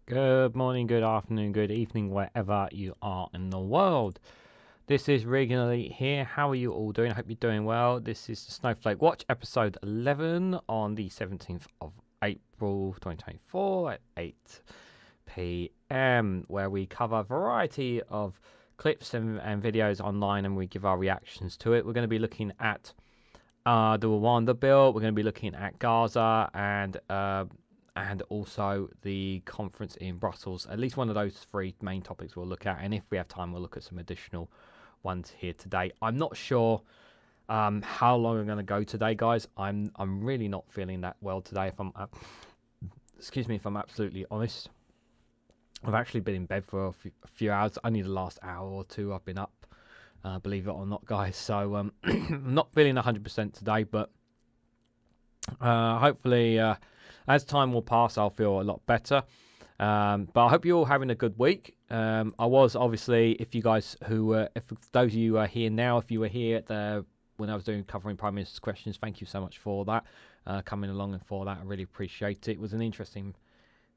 Good morning, good afternoon, good evening, wherever you are in the world. This is REGANELITE here. How are you all doing? I hope you're doing well. This is the Snowflake Watch, episode 11 on the 17th of April 2024 at 8 p.m, where we cover a variety of clips and videos online and we give our reactions to it. We're going to be looking at the Rwanda Bill. We're going to be looking at Gaza and also the conference in Brussels. At least one of those three main topics we'll look at, and if we have time we'll look at some additional ones here today. I'm not sure how long I'm going to go today, guys. I'm really not feeling that well today, if I'm excuse me, if I'm absolutely honest. I've actually been in bed for a few hours. Only the last hour or two I've been up, believe it or not, guys. So I'm not feeling 100% today, but hopefully as time will pass, I'll feel a lot better. But I hope you're all having a good week. I was obviously, if you guys if those of you who are here now, if you were here at when I was covering Prime Minister's questions, thank you so much for that, coming along and for that. I really appreciate it. It was an interesting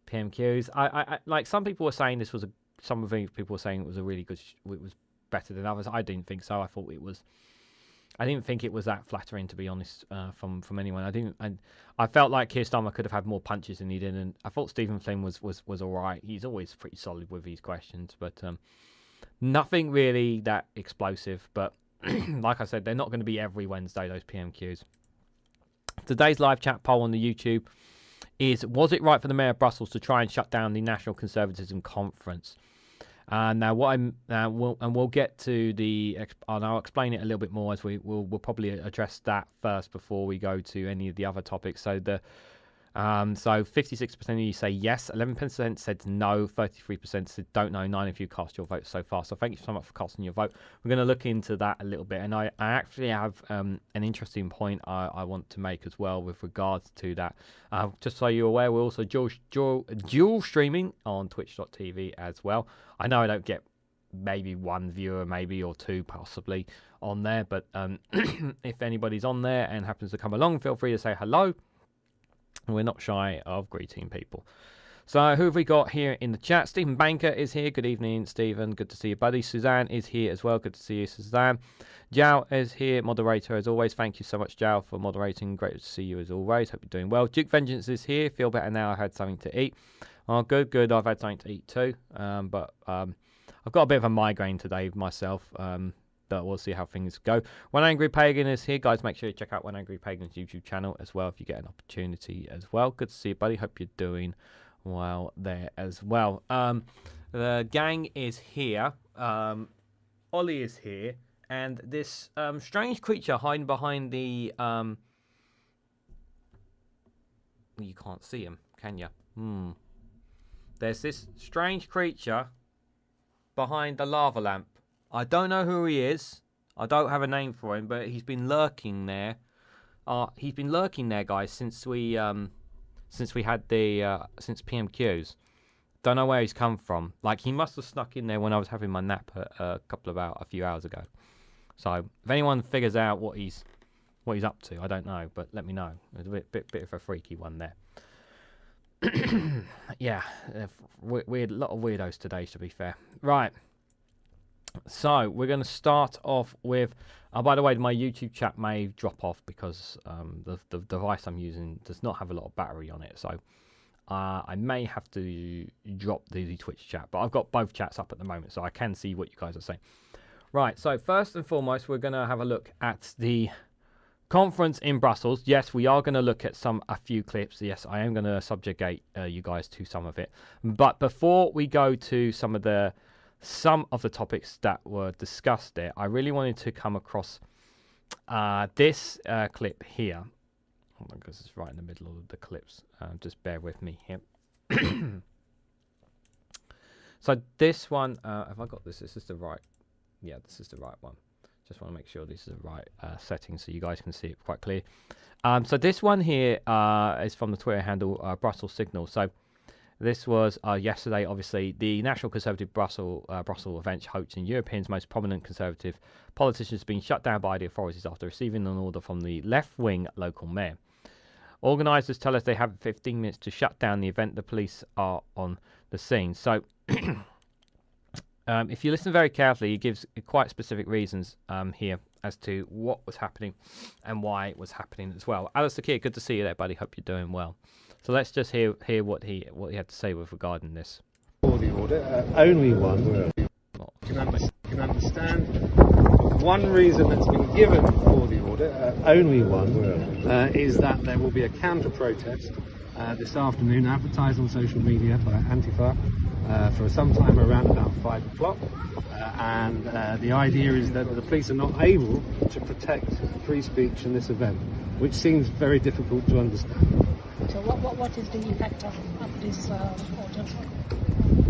PMQs. I like some people were saying this was some of the people were saying it was a really good. It was better than others. I didn't think so. I didn't think it was that flattering, to be honest, from anyone. I felt like Keir Starmer could have had more punches than he did, and I thought Stephen Flynn was all right. He's always pretty solid with these questions, but nothing really that explosive. But like I said, they're not going to be every Wednesday, those PMQs. Today's live chat poll on the YouTube is: was it right for the Mayor of Brussels to try and shut down the National Conservatism Conference? Now, we'll get to and I'll explain it a little bit more as we'll probably address that first before we go to any of the other topics. So 56% of you say yes, 11% said no, 33% said don't know. 9 of you cast your vote so far. So thank you so much for casting your vote. We're going to look into that a little bit, and I actually have an interesting point I want to make as well with regards to that. Just so you're aware, we're also dual streaming on twitch.tv as well. I know I don't get maybe one viewer, maybe, or two possibly on there, but if anybody's on there and happens to come along, feel free to say hello. We're not shy of greeting people. So who have we got here in the chat? Stephen Banker is here. Good evening, Stephen. Good to see you, buddy. Suzanne is here as well. Good to see you, Suzanne. Jao is here, moderator as always. Thank you so much, Jao, for moderating. Great to see you as always. Hope you're doing well. Duke Vengeance is here. Feel better now. I had something to eat. Oh, good. I've had something to eat too. But I've got a bit of a migraine today myself. But we'll see how things go. One Angry Pagan is here. Guys, make sure you check out One Angry Pagan's YouTube channel as well if you get an opportunity as well. Good to see you, buddy. Hope you're doing well there as well. The gang is here. Ollie is here. And this strange creature hiding behind the... You can't see him, can you? There's this strange creature behind the lava lamp. I don't know who he is. I don't have a name for him, but he's been lurking there. He's been lurking there, guys, since we had the since PMQs. Don't know where he's come from. Like, he must have snuck in there when I was having my nap a few hours ago. So if anyone figures out what he's up to, I don't know, but let me know. There's a bit of a freaky one there. Yeah, weird, lot of weirdos today, to be fair. Right. So we're going to start off with. By the way, my YouTube chat may drop off because the device I'm using does not have a lot of battery on it. So I may have to drop the Twitch chat, but I've got both chats up at the moment, so I can see what you guys are saying. Right. So first and foremost, we're going to have a look at the conference in Brussels. Yes, we are going to look at a few clips. Yes, I am going to subjugate you guys to some of it. But before we go to some of the topics that were discussed there, I really wanted to come across this clip here. Hold on, because it's right in the middle of the clips. Just bear with me here. So this one, have I got this? Is this the right? Yeah, this is the right one. Just want to make sure this is the right setting so you guys can see it quite clear. So this one here is from the Twitter handle Brussels Signal. So this was yesterday, obviously, the National Conservative Brussels event hosting Europe's most prominent Conservative politicians being shut down by the authorities after receiving an order from the left-wing local mayor. Organisers tell us they have 15 minutes to shut down the event. The police are on the scene. So if you listen very carefully, he gives quite specific reasons here as to what was happening and why it was happening as well. Alistair Keir, good to see you there, buddy. Hope you're doing well. So let's just hear what he had to say with regarding this. For the order, only one can understand. One reason that's been given for the order, only one, is that there will be a counter-protest this afternoon, advertised on social media by Antifa for some time around about 5 o'clock. And the idea is that the police are not able to protect free speech in this event, which seems very difficult to understand. So what is the effect of this order?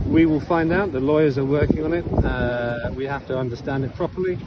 We will find out. The lawyers are working on it. We have to understand it properly.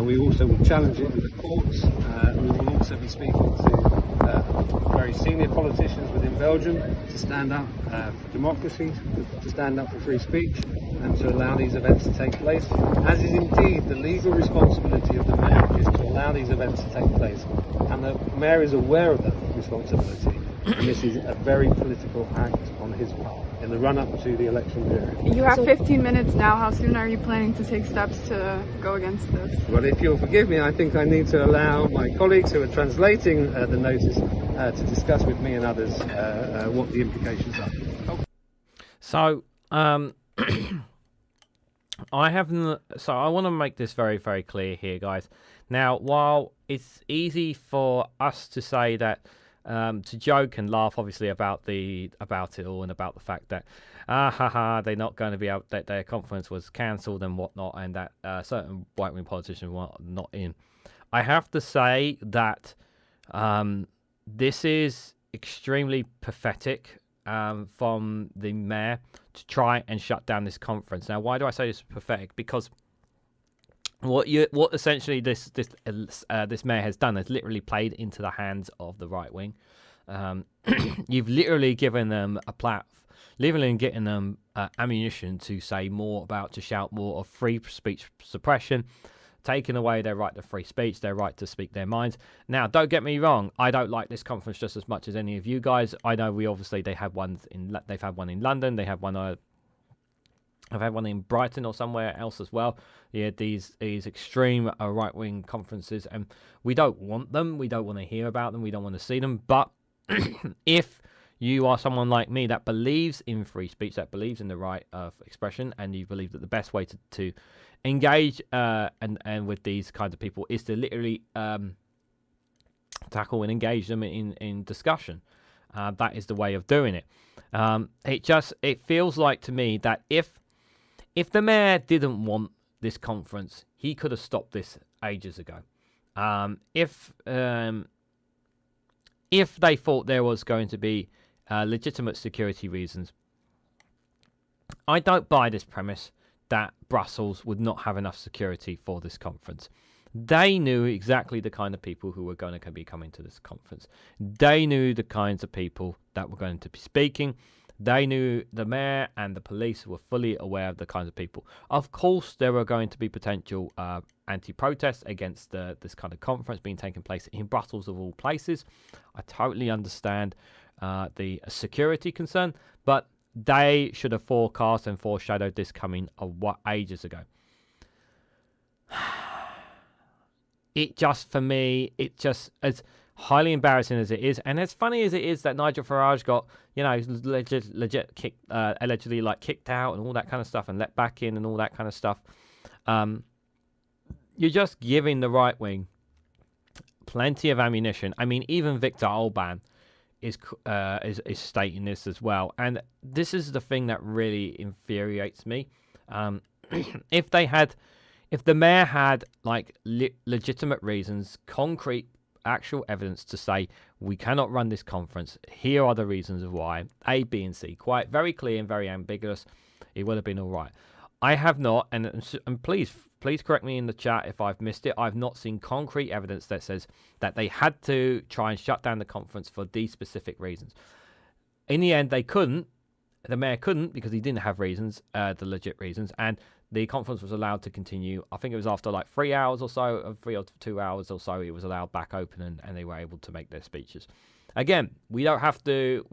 We also will challenge it in the courts. We will also be speaking to very senior politicians within Belgium to stand up for democracy, to stand up for free speech, and to allow these events to take place, as is indeed the legal responsibility of the mayor, is to allow these events to take place. And the mayor is aware of that responsibility, and this is a very political act on his part in the run-up to the election period. You have 15 minutes now. How soon are you planning to take steps to go against this? Well, if you'll forgive me, I think I need to allow my colleagues who are translating the notice to discuss with me and others what the implications are. So, I want to make this very, very clear here, guys. Now, while it's easy for us to say that, to joke and laugh, obviously, about it all and about the fact that, they're not going to be out, that their conference was cancelled and whatnot, and that certain right-wing politicians were not in. I have to say that this is extremly pathetic from the mayor to try and shut down this conference. Now, why do I say this is pathetic? Because what essentially this mayor has done is literally played into the hands of the right wing. You've literally given them literally getting them ammunition to say more about, to shout more of free speech suppression, taking away their right to free speech, their right to speak their minds. Now, don't get me wrong, I don't like this conference just as much as any of you guys. I know they've had one in London, they have one. I've had one in Brighton or somewhere else as well. Yeah, these extreme right-wing conferences, and we don't want them. We don't want to hear about them. We don't want to see them. But if you are someone like me that believes in free speech, that believes in the right of expression, and you believe that the best way to engage and with these kinds of people is to literally tackle and engage them in discussion, that is the way of doing it. It feels like to me that if the mayor didn't want this conference, he could have stopped this ages ago. If they thought there was going to be legitimate security reasons, I don't buy this premise that Brussels would not have enough security for this conference. They knew exactly the kind of people who were going to be coming to this conference. They knew the kinds of people that were going to be speaking. They knew the mayor and the police were fully aware of the kinds of people. Of course, there were going to be potential anti-protests against this kind of conference being taking place in Brussels of all places. I totally understand the security concern, but they should have forecast and foreshadowed this coming ages ago. For me, as highly embarrassing as it is, and as funny as it is that Nigel Farage got, legit kicked, allegedly kicked out and all that kind of stuff and let back in and all that kind of stuff. You're just giving the right wing plenty of ammunition. I mean, even Viktor Orban is stating this as well, and this is the thing that really infuriates me. If the mayor had legitimate reasons, concrete actual evidence to say we cannot run this conference, here are the reasons of why, A, B, and C, quite very clear and very ambiguous, it would have been all right. I have not, and please correct me in the chat if I've missed it. I've not seen concrete evidence that says that they had to try and shut down the conference for these specific reasons. In the end, they couldn't. The mayor couldn't because he didn't have reasons, the legit reasons, and the conference was allowed to continue. I think it was after 3 hours or so, 3 or 2 hours or so, it was allowed back open, and they were able to make their speeches. Again, we don't have to.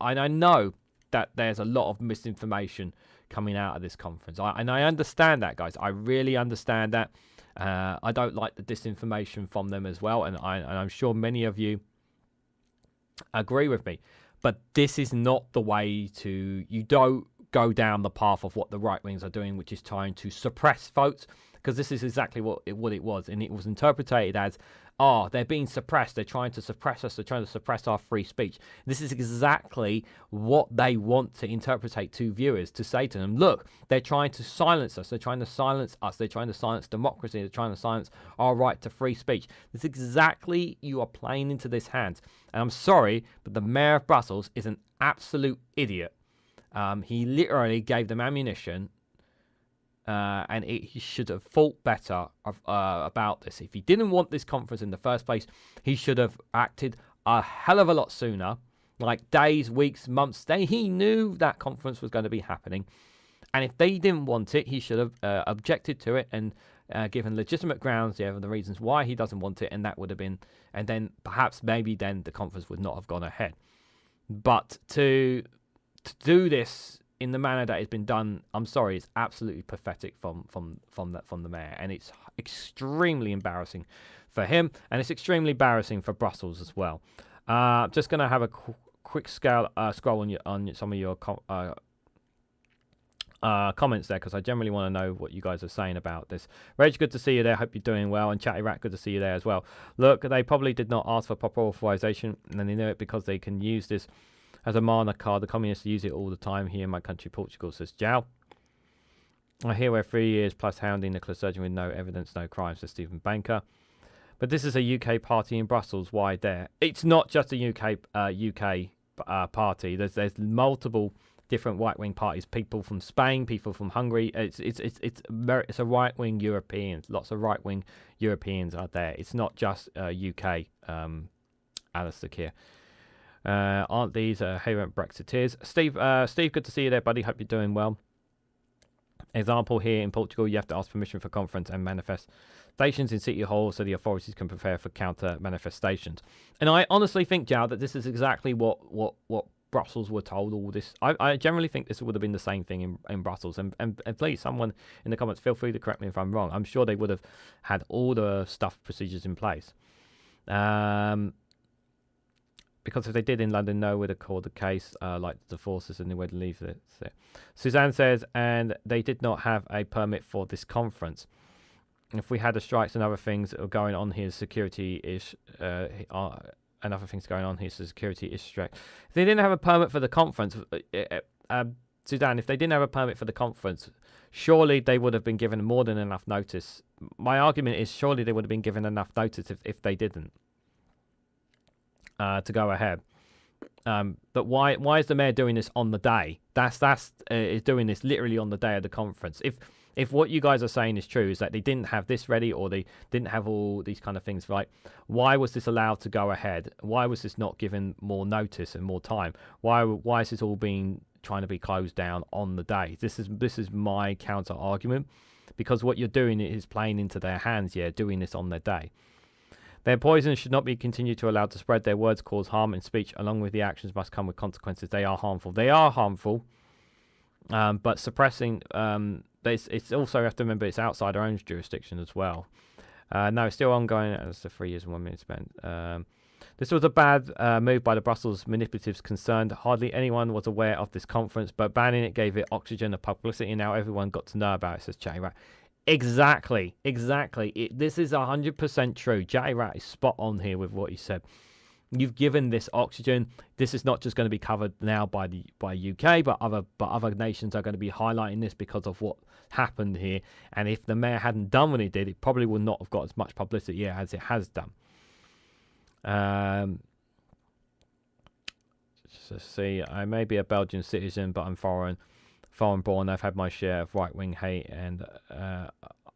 I know that there's a lot of misinformation coming out of this conference, and I understand that, guys. I really understand that. I don't like the disinformation from them as well, and I'm sure many of you agree with me. But this is not the way to. You don't go down the path of what the right wings are doing, which is trying to suppress votes, because this is exactly what it was, and it was interpreted as, they're being suppressed, they're trying to suppress us, they're trying to suppress our free speech. This is exactly what they want to interpret to viewers, to say to them, look, they're trying to silence us, they're trying to silence us, they're trying to silence democracy, they're trying to silence our right to free speech. This is exactly, you are playing into this hand. And I'm sorry, but the mayor of Brussels is an absolute idiot. He literally gave them ammunition, and he should have thought better about this. If he didn't want this conference in the first place, he should have acted a hell of a lot sooner, days, weeks, months. He knew that conference was going to be happening, and if they didn't want it, he should have objected to it and given legitimate grounds, the reasons why he doesn't want it, and that would have been, and then perhaps maybe then the conference would not have gone ahead. But to do this in the manner that it's been done, I'm sorry, it's absolutely pathetic from the mayor, and it's extremely embarrassing for him, and it's extremely embarrassing for Brussels as well. Just going to have a quick scroll on some of your comments there, because I generally want to know what you guys are saying about this. Reg, good to see you there. Hope you're doing well. And Chatty Rat, good to see you there as well. Look, they probably did not ask for proper authorization, and then they know it because they can use this as a mana card. The communists use it all the time here in my country, Portugal, says Jow. I hear we're 3 years plus hounding the clergyman with no evidence, no crime, says Stephen Banker. But this is a UK party in Brussels. Why there? It's not just a UK party. There's multiple different right-wing parties. People from Spain, people from Hungary. It's a right-wing European. Lots of right-wing Europeans are there. It's not just UK. Alistair here. Aren't these Brexiteers? Steve, good to see you there, buddy. Hope you're doing well. Example here in Portugal, you have to ask permission for conference and manifestations in city halls so the authorities can prepare for counter manifestations. And I honestly think, Joe, that this is exactly what Brussels were told all this. I generally think this would have been the same thing in Brussels. And please, someone in the comments, feel free to correct me if I'm wrong. I'm sure they would have had all the procedures in place. Because if they did in London, no would have called the case like the forces and they would leave it. So, Suzanne says, and they did not have a permit for this conference. If we had the strikes and other things that were going on here, security is and other things going on here, so security is strict. If they didn't have a permit for the conference, Suzanne, if they didn't have a permit for the conference, surely they would have been given more than enough notice. My argument is surely they would have been given enough notice if they didn't. To go ahead, but why is the mayor doing this on the day? That's is doing this literally on the day of the conference. If what you guys are saying is true, is that they didn't have this ready or they didn't have all these kind of things right, why was this allowed to go ahead? Why was this not given more notice and more time? Why is this all trying to be closed down on the day? This is my counter argument, because what you're doing is playing into their hands. Yeah, doing this on their day. Their poison should not be continued to allow to spread. Their words cause harm in speech, along with the actions must come with consequences. They are harmful. They are harmful, but suppressing. It's also, you have to remember, it's outside our own jurisdiction as well. No, it's still ongoing as the 3 years and 1 minute spent. This was a bad move by the Brussels manipulatives concerned. Hardly anyone was aware of this conference, but banning it gave it oxygen of publicity, and now everyone got to know about it, says Chatty Rat. Exactly. This is 100% true. Jay Rat is spot on here with what he said. You've given this oxygen. This is not just going to be covered now by UK, but other nations are going to be highlighting this because of what happened here. And if the mayor hadn't done what he did, it probably would not have got as much publicity as it has done. Let's see. I may be a Belgian citizen, but I'm foreign born. I've had my share of right-wing hate, and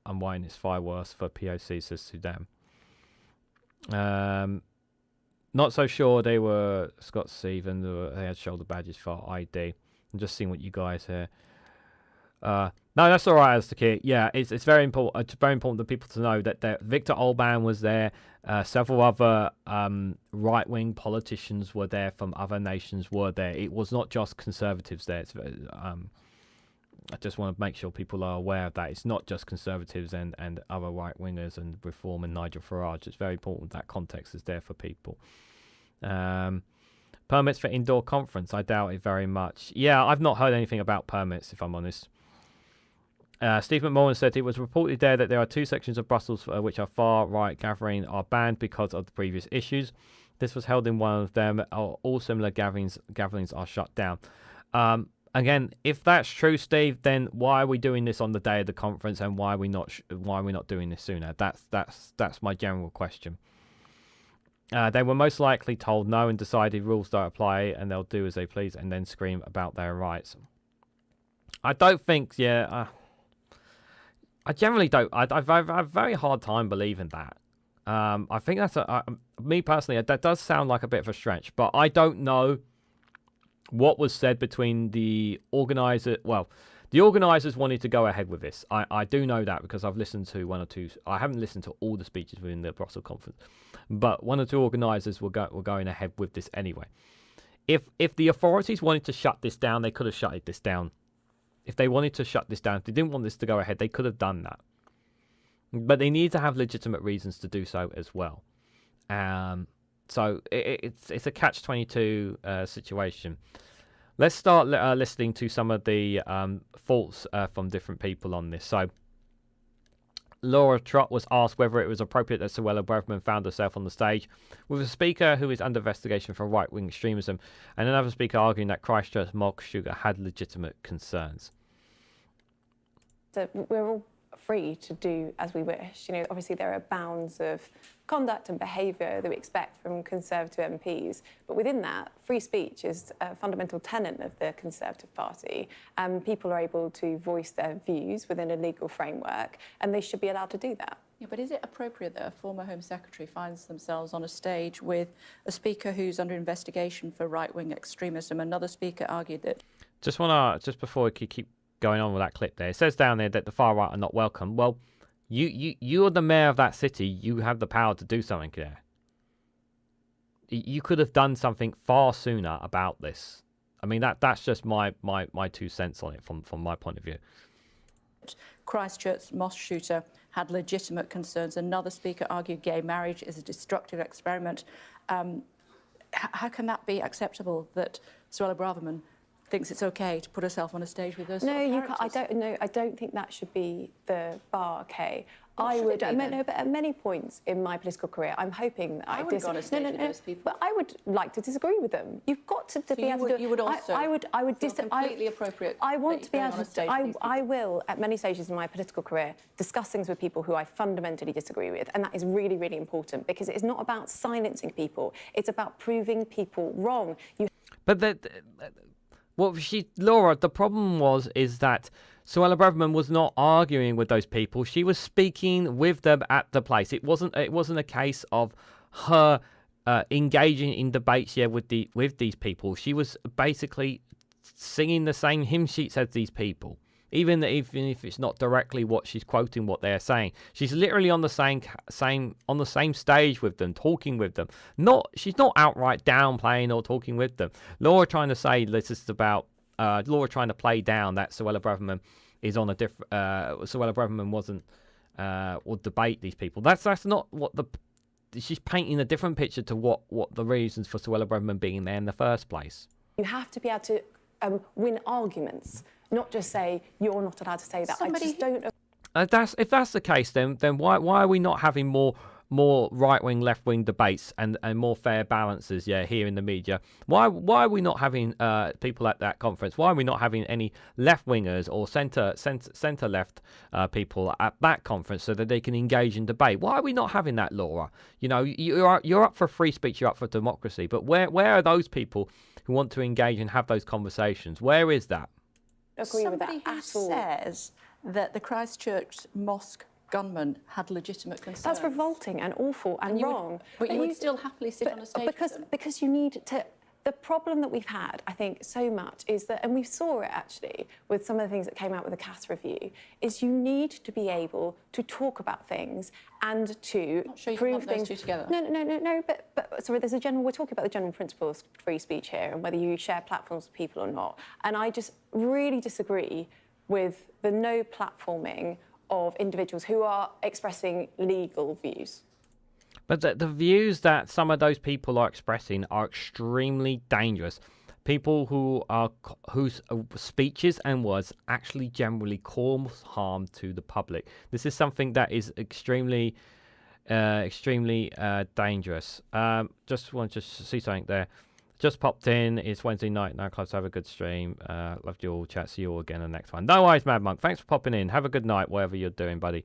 unwinding it's far worse for POC, says Sudan. Not so sure they were Scots even. They had shoulder badges for ID. I'm just seeing what you guys here. No, that's all right, Aztekir. Yeah, it's very important. It's very important for people to know that Viktor Orbán was there. Several other right-wing politicians were there from other nations were there. It was not just conservatives there. It's I just want to make sure people are aware of that. It's not just conservatives and other right-wingers and Reform and Nigel Farage. It's very important that context is there for people. Permits for indoor conference, I doubt it very much. Yeah, I've not heard anything about permits, if I'm honest. Steve McMullen said it was reported there that there are two sections of Brussels which are far-right gathering are banned because of the previous issues. This was held in one of them. All similar gatherings are shut down. Again, if that's true, Steve, then why are we doing this on the day of the conference, and why are we not doing this sooner? That's my general question. They were most likely told no and decided rules don't apply and they'll do as they please and then scream about their rights. I don't think, I generally don't. I've a very hard time believing that. I think that's me personally, that does sound like a bit of a stretch, but I don't know what was said between the organizer. Well, the organizers wanted to go ahead with this. I do know that because I've listened to one or two. I haven't listened to all the speeches within the Brussels conference, but one or two organizers were going ahead with this anyway. If the authorities wanted to shut this down, they could have shut this down. If they wanted to shut this down, if they didn't want this to go ahead, they could have done that. But they need to have legitimate reasons to do so as well. So it's a catch-22 situation. Let's start listening to some of the thoughts from different people on this. So Laura Trott was asked whether it was appropriate that Suella Braverman found herself on the stage with a speaker who is under investigation for right-wing extremism, and another speaker arguing that Christchurch mock shooter had legitimate concerns. So we're all free to do as we wish. Obviously there are bounds of conduct and behaviour that we expect from Conservative MPs, but within that, free speech is a fundamental tenet of the Conservative Party, and people are able to voice their views within a legal framework, and they should be allowed to do that. Yeah, but is it appropriate that a former Home Secretary finds themselves on a stage with a speaker who's under investigation for right-wing extremism? Another speaker argued that... Just before we keep going on with that clip there. It says down there that the far right are not welcome. Well, you're the mayor of that city. You have the power to do something there. You could have done something far sooner about this. I mean, that's just my 2 cents on it from my point of view. Christchurch mosque shooter had legitimate concerns. Another speaker argued gay marriage is a destructive experiment. How can that be acceptable that Suella Braverman thinks it's okay to put herself on a stage with those? No, you can't. I don't know. I don't think that should be the bar, Kay. I would. No, but at many points in my political career, I'm hoping that I would go on a stage with those people. But I would like to disagree with them. You've got to be able to do it. You would also. I would completely appropriate. I want to be able to. I will, at many stages in my political career, discuss things with people who I fundamentally disagree with, and that is really, really important because it's not about silencing people. It's about proving people wrong. Laura, the problem is that Suella Braverman was not arguing with those people. She was speaking with them at the place. It wasn't a case of her engaging in debates with these people. She was basically singing the same hymn sheets as these people, even if it's not directly what she's quoting what they're saying. She's literally on the same stage with them, talking with them. She's not outright downplaying or talking with them. Laura trying to say this is about Laura trying to play down that Suella Braverman is on a different. Suella Braverman would debate these people. That's not what she's painting a different picture to what the reasons for Suella Braverman being there in the first place. You have to be able to win arguments, not just say you're not allowed to say that. I just don't. If that's the case, then why are we not having more right-wing, left-wing debates and more fair balances here in the media? Why are we not having people at that conference? Why are we not having any left-wingers or centre-left people at that conference so that they can engage in debate? Why are we not having that, Laura? You know, you're up for free speech, you're up for democracy, but where are those people who want to engage and have those conversations? Where is that? Agree with that Somebody who at all. says that the Christchurch mosque gunman had legitimate concerns. That's revolting and awful and wrong. But you would still happily sit on a stage with them. Because you need to. The problem that we've had, I think, so much is that, and we saw it actually with some of the things that came out with the CAS review, is you need to be able to talk about things and to Not sure you prove lump those things. two together. No. But sorry, we're talking about the general principles of free speech here and whether you share platforms with people or not. And I just really disagree with the no platforming of individuals who are expressing legal views. But the views that some of those people are expressing are extremely dangerous. People whose speeches and words actually generally cause harm to the public. This is something that is extremely dangerous. Just want to see something there. Just popped in. It's Wednesday night. Nightclubs, have a good stream. Loved you all. Chat. See you all again on the next one. No worries, Mad Monk. Thanks for popping in. Have a good night, whatever you're doing, buddy.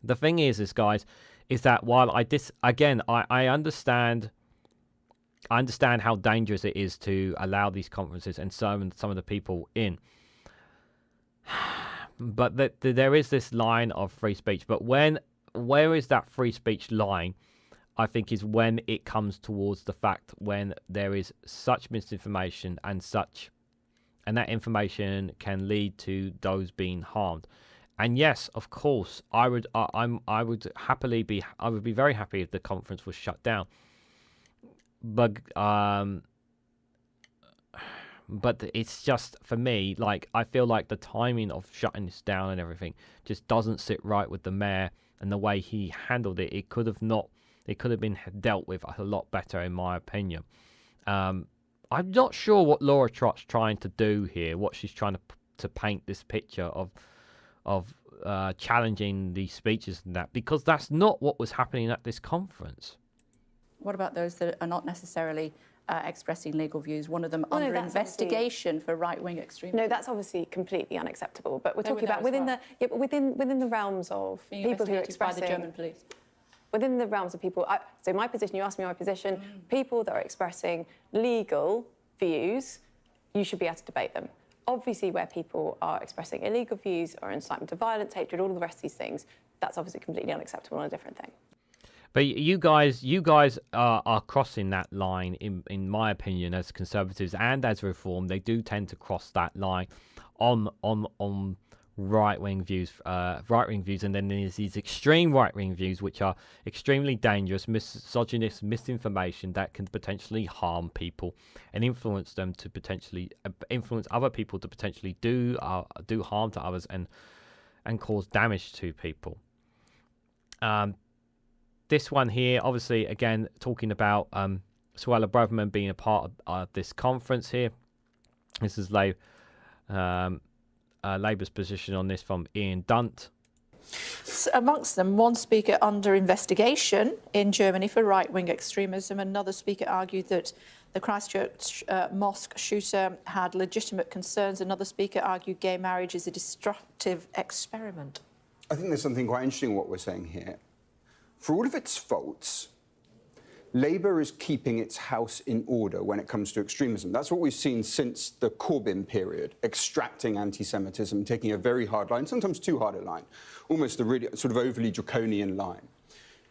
The thing is guys, is that while I understand how dangerous it is to allow these conferences and some of the people in. But there is this line of free speech. But where is that free speech line? I think is when it comes towards the fact when there is such misinformation and that information can lead to those being harmed. And yes, of course, I would be very happy if the conference was shut down. But it's just, for me, like, I feel like the timing of shutting this down and everything just doesn't sit right with the mayor and the way he handled it. It could have been dealt with a lot better, in my opinion. I'm not sure what Laura Trott's trying to do here, what she's trying to paint this picture of challenging these speeches and that, because that's not what was happening at this conference. What about those that are not necessarily expressing legal views? One of them under investigation for right-wing extremism. No, that's obviously completely unacceptable. But we're talking about within the realms of people who are expressing by the German police. Within the realms of people. So my position, you asked me my position. People that are expressing legal views, you should be able to debate them. Obviously, where people are expressing illegal views or incitement to violence, hatred, all of the rest of these things, that's obviously completely unacceptable and a different thing. But you guys are crossing that line, in my opinion, as Conservatives and as Reform. They do tend to cross that line on right-wing views, and then there's these extreme right-wing views which are extremely dangerous, misogynist misinformation that can potentially harm people and influence them to potentially influence other people to potentially do harm to others and cause damage to people. This one here, obviously, again, talking about Suella Braverman being a part of this conference here. This is Labour's position on this from Ian Dunt. Amongst them, one speaker under investigation in Germany for right-wing extremism. Another speaker argued that the Christchurch mosque shooter had legitimate concerns. Another speaker argued gay marriage is a destructive experiment. I think there's something quite interesting in what we're saying here. For all of its faults, Labour is keeping its house in order when it comes to extremism. That's what we've seen since the Corbyn period, extracting anti-Semitism, taking a very hard line, sometimes too hard a line, almost a really sort of overly draconian line.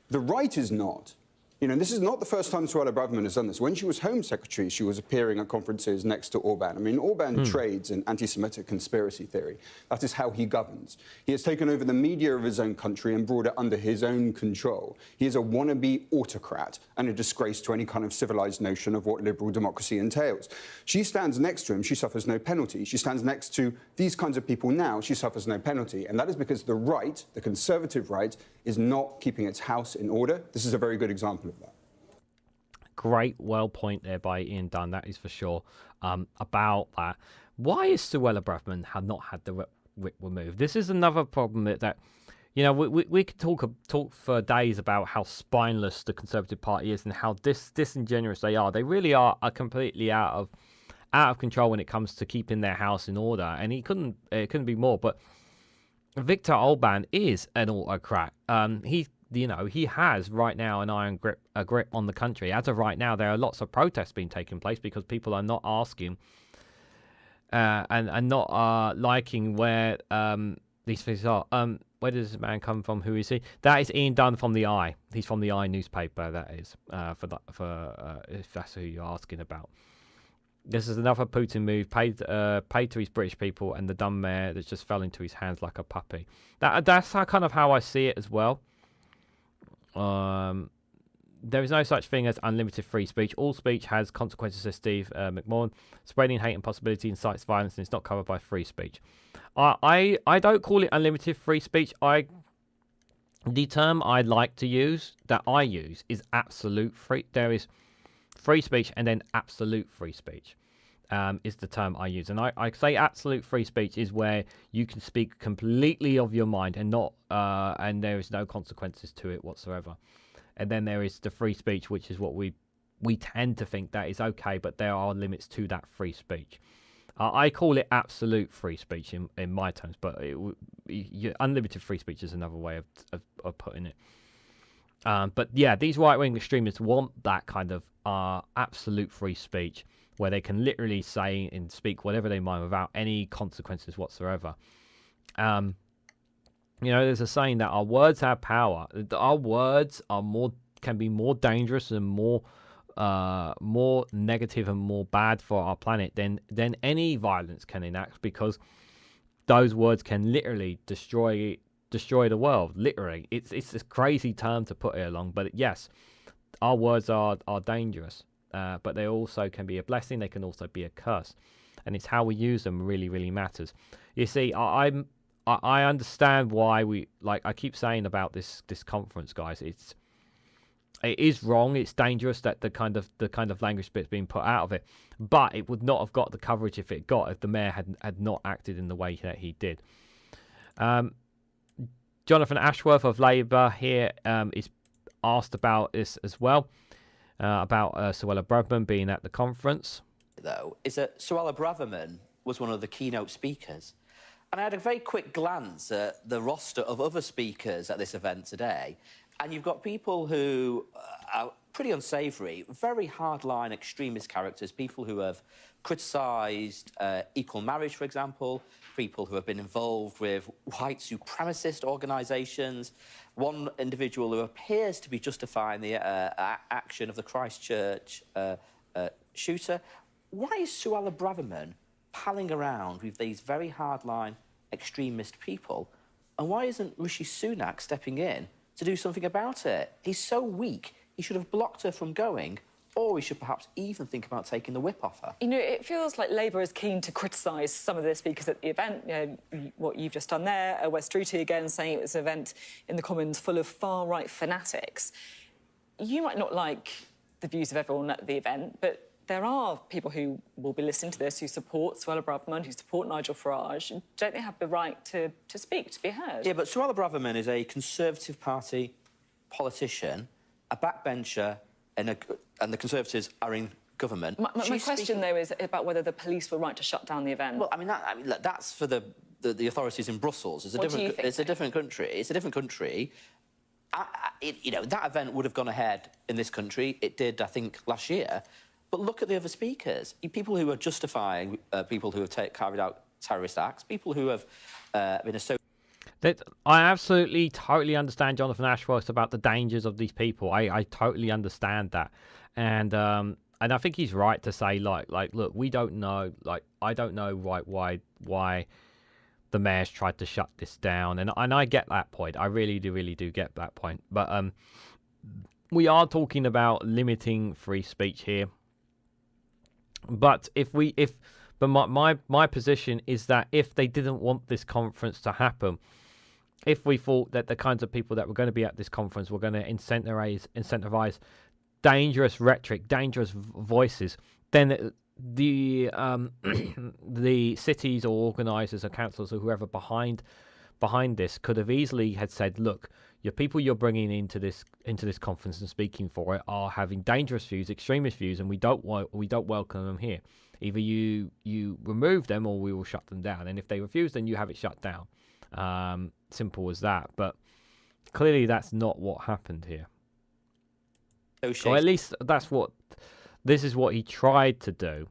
The right is not. You know, this is not the first time Suella Braverman has done this. When she was Home Secretary, she was appearing at conferences next to Orban. I mean, Orban trades in anti-Semitic conspiracy theory. That is how he governs. He has taken over the media of his own country and brought it under his own control. He is a wannabe autocrat and a disgrace to any kind of civilized notion of what liberal democracy entails. She stands next to him, she suffers no penalty. She stands next to these kinds of people now, she suffers no penalty. And that is because the right, the conservative right, is not keeping its house in order. This is a very good example of that. Great, well point there by Ian Dunn, that is for sure. About that, why is Suella Braverman not had the whip removed? This is another problem that you know, we could talk for days about how spineless the Conservative Party is and how disingenuous they are. They really are completely out of control when it comes to keeping their house in order. And it couldn't be more. But Viktor Orban is an autocrat. He has right now an iron grip on the country. As of right now, there are lots of protests being taking place because people are not asking and not liking where these things are. Where does this man come from? Who is he? That is Ian Dunn from the Eye. He's from the Eye newspaper. That is if that's who you're asking about. This is another Putin move, paid to his British people, and the dumb mayor that just fell into his hands like a puppy. That's how I see it as well. There is no such thing as unlimited free speech. All speech has consequences, says Steve McMahon. Spreading hate and possibility incites violence and it's not covered by free speech. I don't call it unlimited free speech. The term I like to use, that I use, is absolute free. There is free speech and then absolute free speech is the term I use. And I say absolute free speech is where you can speak completely of your mind and not and there is no consequences to it whatsoever. And then there is the free speech, which is what we tend to think that is okay, but there are limits to that free speech. I call it absolute free speech in my terms, but unlimited free speech is another way of putting it. But yeah, these right-wing extremists want that kind of absolute free speech where they can literally say and speak whatever they mind without any consequences whatsoever. You know, there's a saying that our words have power. Our words can be more dangerous and more negative and more bad for our planet than any violence can enact, because those words can literally destroy the world. Literally, it's a crazy term to put it along, but yes, our words are dangerous, but they also can be a blessing. They can also be a curse, and it's how we use them really, really matters. You see, I understand why I keep saying about this conference, guys. It is wrong. It's dangerous that the kind of language bit's being put out of it, but it would not have got the coverage if the mayor had not acted in the way that he did. Jonathan Ashworth of Labour here is asked about this as well, about Suella Braverman being at the conference. Though, is that Suella Braverman was one of the keynote speakers. And I had a very quick glance at the roster of other speakers at this event today, and you've got people who are pretty unsavoury, very hardline extremist characters, people who have criticised equal marriage, for example, people who have been involved with white supremacist organisations, one individual who appears to be justifying the action of the Christchurch shooter. Why is Suella Braverman palling around with these very hardline extremist people? And why isn't Rishi Sunak stepping in to do something about it? He's so weak, he should have blocked her from going, or he should perhaps even think about taking the whip off her. You know, it feels like Labour is keen to criticise some of the speakers at the event. You know, what you've just done there, Wes Streety again saying it was an event in the Commons full of far-right fanatics. You might not like the views of everyone at the event, but there are people who will be listening to this who support Suella Braverman, who support Nigel Farage. Don't they have the right to speak, to be heard? Yeah, but Suella Braverman is a Conservative Party politician, a backbencher, and the Conservatives are in government. My question, though, is about whether the police were right to shut down the event. Well, I mean, that's for the authorities in Brussels. It's a different country. It's a different country. You know, that event would have gone ahead in this country. It did, I think, last year. But look at the other speakers. People who are justifying people who have carried out terrorist acts, people who have been associated. I absolutely, totally understand Jonathan Ashworth about the dangers of these people. I totally understand that. And I think he's right to say, like, look, we don't know, I don't know why the mayor's tried to shut this down. And I get that point. I really do get that point. But we are talking about limiting free speech here. But my position is that if they didn't want this conference to happen, if we thought that the kinds of people that were going to be at this conference were going to incentivize dangerous rhetoric, dangerous voices, then the the cities or organisers or councils or whoever behind this could have easily had said, look, your people you're bringing into this conference and speaking for it are having dangerous views, extremist views, and we don't welcome them here. Either you remove them or we will shut them down. And if they refuse, then you have it shut down. Simple as that. But clearly that's not what happened here. Or at least this is what he tried to do,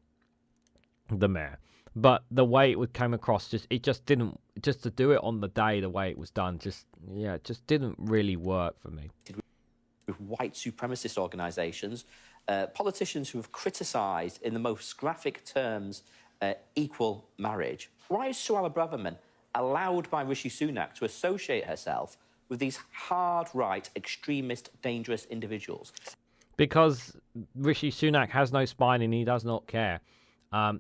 the mayor. But the way it came across, just to do it on the day, the way it was done, it just didn't really work for me. With white supremacist organisations, politicians who have criticised in the most graphic terms equal marriage. Why is Suella Braverman allowed by Rishi Sunak to associate herself with these hard right, extremist, dangerous individuals? Because Rishi Sunak has no spine and he does not care.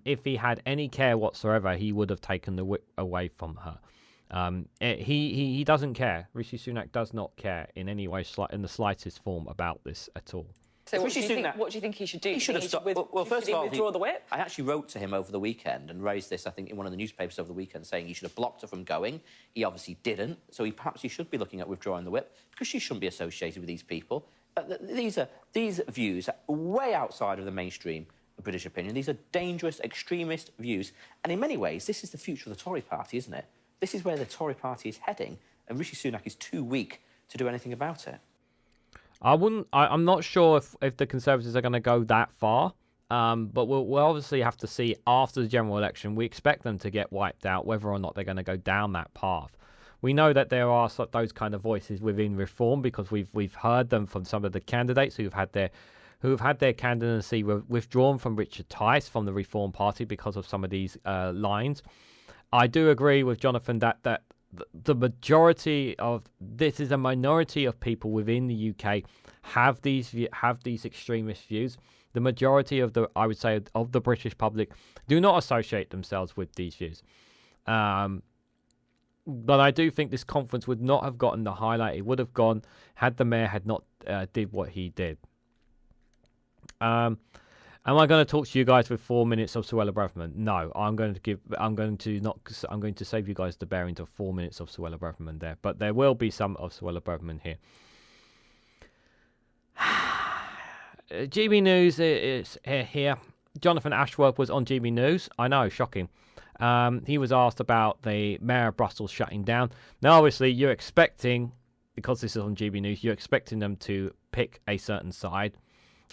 If he had any care whatsoever, he would have taken the whip away from her. He doesn't care. Rishi Sunak does not care in any way, in the slightest form, about this at all. So what do you think he should do? He should have stopped. Well, first of all, withdraw the whip? I actually wrote to him over the weekend and raised this, I think, in one of the newspapers over the weekend, saying he should have blocked her from going. He obviously didn't, so perhaps he should be looking at withdrawing the whip, because she shouldn't be associated with these people. These views are way outside of the mainstream of British opinion. These are dangerous, extremist views. And in many ways, this is the future of the Tory party, isn't it? This is where the Tory party is heading, and Rishi Sunak is too weak to do anything about it. I'm not sure if the Conservatives are going to go that far, but we'll obviously have to see after the general election. We expect them to get wiped out, whether or not they're going to go down that path. We know that there are those kind of voices within Reform, because we've heard them from some of the candidates who've had their candidacy withdrawn from Richard Tice from the Reform Party because of some of these lines. I do agree with Jonathan that the majority of this is a minority of people within the UK have these extremist views. The majority of the British public do not associate themselves with these views. But I do think this conference would not have gotten the highlight it would have gone had the mayor had not did what he did. Am I going to talk to you guys with 4 minutes of Suella Braverman? No, I'm going to save you guys the bearings of 4 minutes of Suella Braverman there, but there will be some of Suella Braverman here. GB News is here. Jonathan Ashworth was on GB News. I know, shocking. He was asked about the Mayor of Brussels shutting down. Now, obviously, you're expecting, because this is on GB News, you're expecting them to pick a certain side.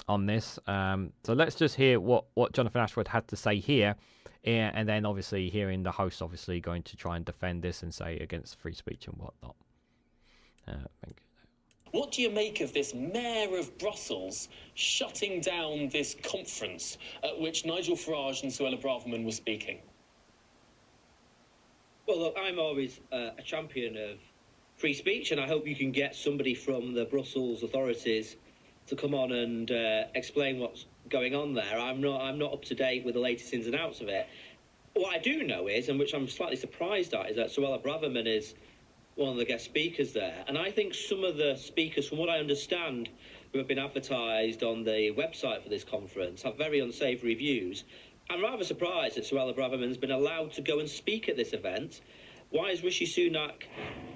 on this. So let's just hear what Jonathan Ashford had to say here, and then obviously hearing the host obviously going to try and defend this and say against free speech and whatnot. Thank you. What do you make of this Mayor of Brussels shutting down this conference at which Nigel Farage and Suella Braverman were speaking? Well, look, I'm always a champion of free speech, and I hope you can get somebody from the Brussels authorities to come on and explain what's going on there. I'm not up to date with the latest ins and outs of it. What I do know is, and which I'm slightly surprised at, is that Suella Braverman is one of the guest speakers there. And I think some of the speakers, from what I understand, who have been advertised on the website for this conference, have very unsavoury views. I'm rather surprised that Suella Braverman's been allowed to go and speak at this event. Why is Rishi Sunak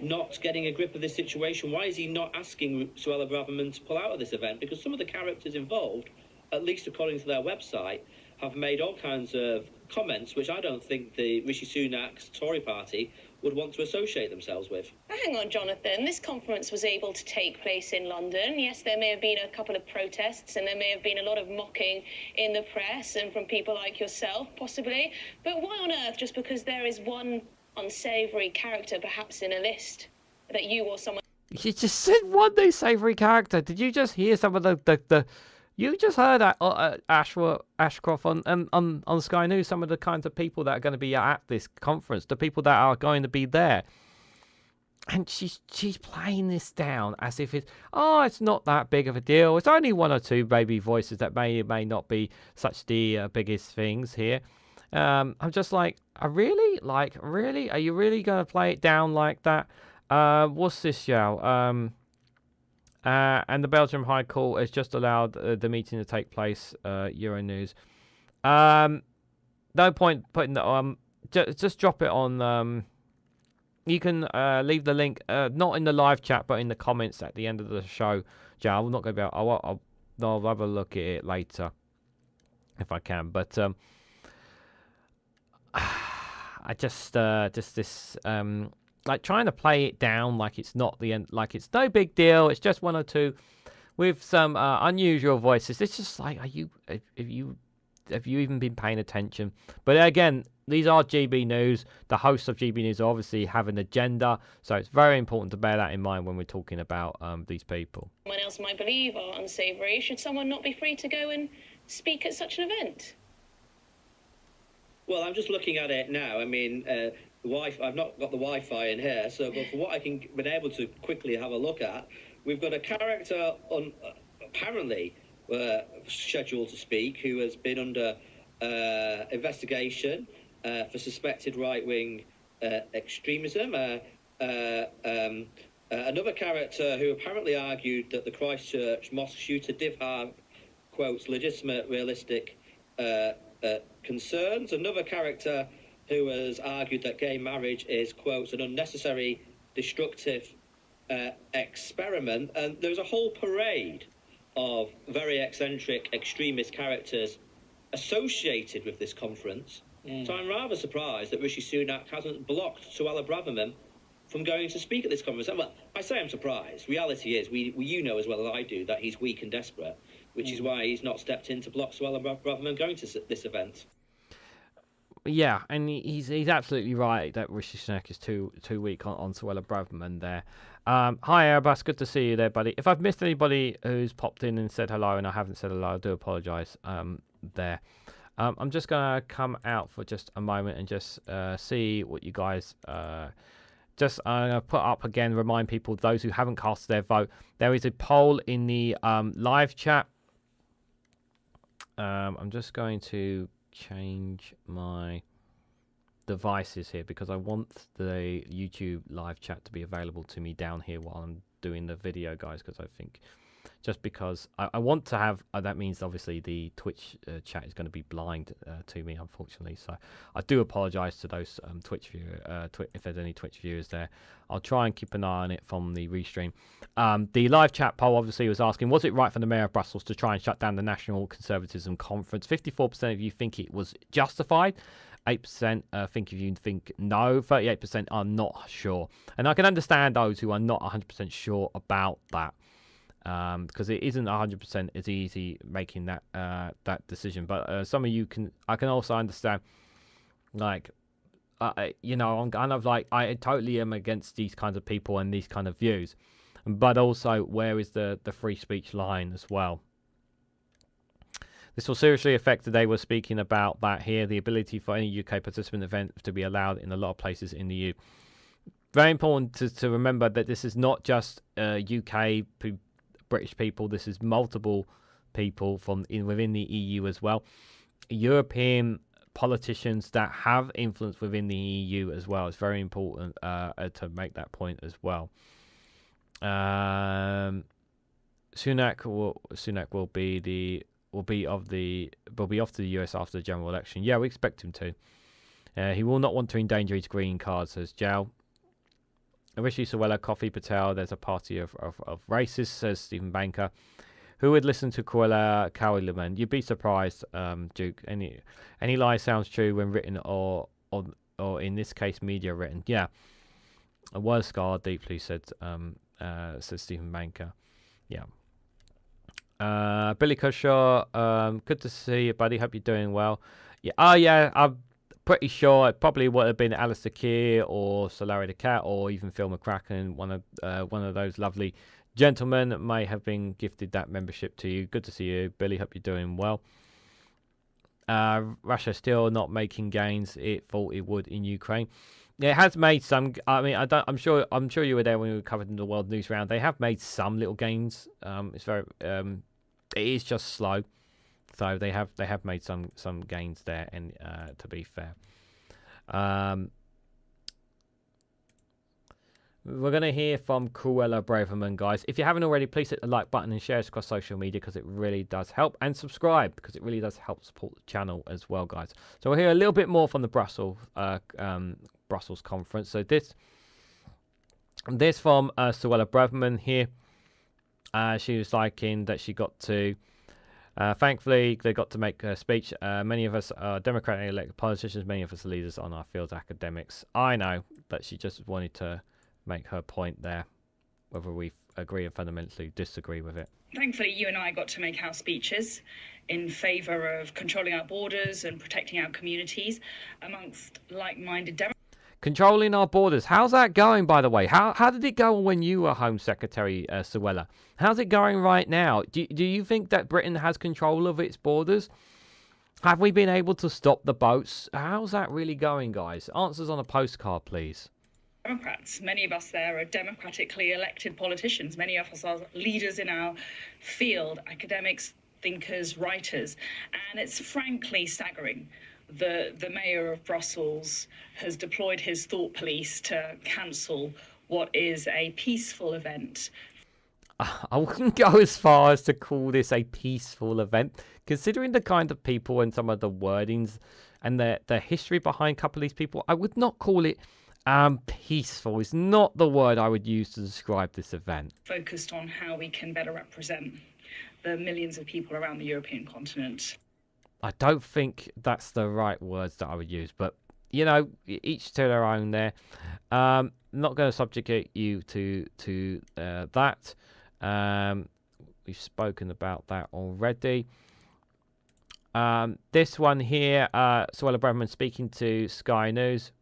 not getting a grip of this situation? Why is he not asking Suella Braverman to pull out of this event? Because some of the characters involved, at least according to their website, have made all kinds of comments which I don't think the Rishi Sunak's Tory party would want to associate themselves with. Hang on, Jonathan. This conference was able to take place in London. Yes, there may have been a couple of protests and there may have been a lot of mocking in the press and from people like yourself, possibly. But why on earth, just because there is one unsavoury character perhaps in a list that you or someone... You just said one unsavoury character. Did you just hear some of the you just heard Ashcroft on Sky News, some of the kinds of people that are going to be at this conference, the people that are going to be there. And she's playing this down as if it's not that big of a deal. It's only one or two baby voices that may not be such the biggest things here. I'm just like, really? Are you really going to play it down like that? What's this show? And the Belgium High Court has just allowed the meeting to take place. Euronews. No point putting that. Just drop it on. You can leave the link, not in the live chat, but in the comments at the end of the show. Yeah, I'm not going to be able. I'll have a look at it later if I can. But I just this like trying to play it down like it's not the end, like it's no big deal. It's just one or two with some unusual voices. It's just like, have you even been paying attention? But again, these are GB News. The hosts of GB News obviously have an agenda, so it's very important to bear that in mind when we're talking about these people. Someone else might believe are unsavoury. Should someone not be free to go and speak at such an event? Well, I'm just looking at it now. I mean, I've not got the Wi-Fi in here, so but for what I can been able to quickly have a look at, we've got a character on apparently scheduled to speak who has been under investigation for suspected right-wing extremism. Another character who apparently argued that the Christchurch mosque shooter did have, quotes, legitimate, realistic concerns. Another character who has argued that gay marriage is, quotes, an unnecessary, destructive experiment. And there's a whole parade of very eccentric extremist characters associated with this conference. So I'm rather surprised that Rishi Sunak hasn't blocked Suella Braverman from going to speak at this conference. Well, I say I'm surprised. Reality is, you know as well as I do that he's weak and desperate, which is why he's not stepped in to block Suella Braverman going to this event. Yeah, and he's absolutely right that Rishi Sunak is too weak on Suella Braverman there. Hi, Airbus, good to see you there, buddy. If I've missed anybody who's popped in and said hello and I haven't said hello, I do apologise there. I'm just going to come out for just a moment and just see what you guys... Just put up again, remind people, those who haven't cast their vote, there is a poll in the live chat. I'm just going to change my devices here because I want the YouTube live chat to be available to me down here while I'm doing the video, guys, because I think just because I want to have that means obviously the Twitch chat is going to be blind to me, unfortunately, so I do apologize to those Twitch viewers if there's any Twitch viewers there. I'll try and keep an eye on it from the restream. The live chat poll obviously was asking, was it right for the Mayor of Brussels to try and shut down the National Conservatism Conference? 54% of you think it was justified. 8% think no. 38% are not sure. And I can understand those who are not 100% sure about that. because it isn't 100% as easy making that decision. But some of you I can also understand, like, I'm kind of like, I totally am against these kinds of people and these kind of views, but also where is the free speech line as well? This will seriously affect, today we're speaking about that here, the ability for any UK participant event to be allowed in a lot of places in the EU. Very important to remember that this is not just UK British people. This is multiple people from within the EU as well. European politicians that have influence within the EU as well. It's very important to make that point as well. Sunak will be off to the US after the general election. Yeah, we expect him to. He will not want to endanger his green card, says Jal. Rishi Suella, Coffee Patel, there's a party of racists, says Stephen Banker. Who would listen to Kuala Kauliman? You'd be surprised, Duke. Any lie sounds true when written or in this case media written. Yeah. A word scarred deeply, said Stephen Banker. Yeah. Billy Kershaw, good to see you, buddy. Hope you're doing well. Yeah. Oh yeah, I'm pretty sure it probably would have been Alistair Keir or Solari the Cat or even Phil McCracken. One of those lovely gentlemen may have been gifted that membership to you. Good to see you, Billy. Hope you're doing well. Russia still not making gains it thought it would in Ukraine. Yeah, it has made some. I mean, I'm sure you were there when we were covering the World News Round. They have made some little gains. It's very. It is just slow. So they have made some gains there, and to be fair, we're going to hear from Cruella Braverman, guys. If you haven't already, please hit the like button and share it across social media because it really does help, and subscribe because it really does help support the channel as well, guys. So we'll hear a little bit more from the Brussels conference. So this from Cruella Braverman here. She was liking that she got to. Thankfully, they got to make a speech. Many of us are democratically elected politicians. Many of us are leaders on our fields, academics. I know, but she just wanted to make her point there, whether we agree or fundamentally disagree with it. Thankfully, you and I got to make our speeches in favour of controlling our borders and protecting our communities amongst like-minded Democrats. Controlling our borders. How's that going, by the way? How did it go when you were Home Secretary, Suella? How's it going right now? Do you think that Britain has control of its borders? Have we been able to stop the boats? How's that really going, guys? Answers on a postcard, please. Democrats. Many of us there are democratically elected politicians. Many of us are leaders in our field, academics, thinkers, writers. And it's frankly staggering. The mayor of Brussels has deployed his thought police to cancel what is a peaceful event. I wouldn't go as far as to call this a peaceful event, considering the kind of people and some of the wordings and the history behind a couple of these people. I would not call it peaceful. It's not the word I would use to describe this event. Focused on how we can better represent the millions of people around the European continent. I don't think that's the right words that I would use, but you know, each to their own there. Not going to subjugate you to that. We've spoken about that already. This one here, Suella Braverman speaking to Sky News.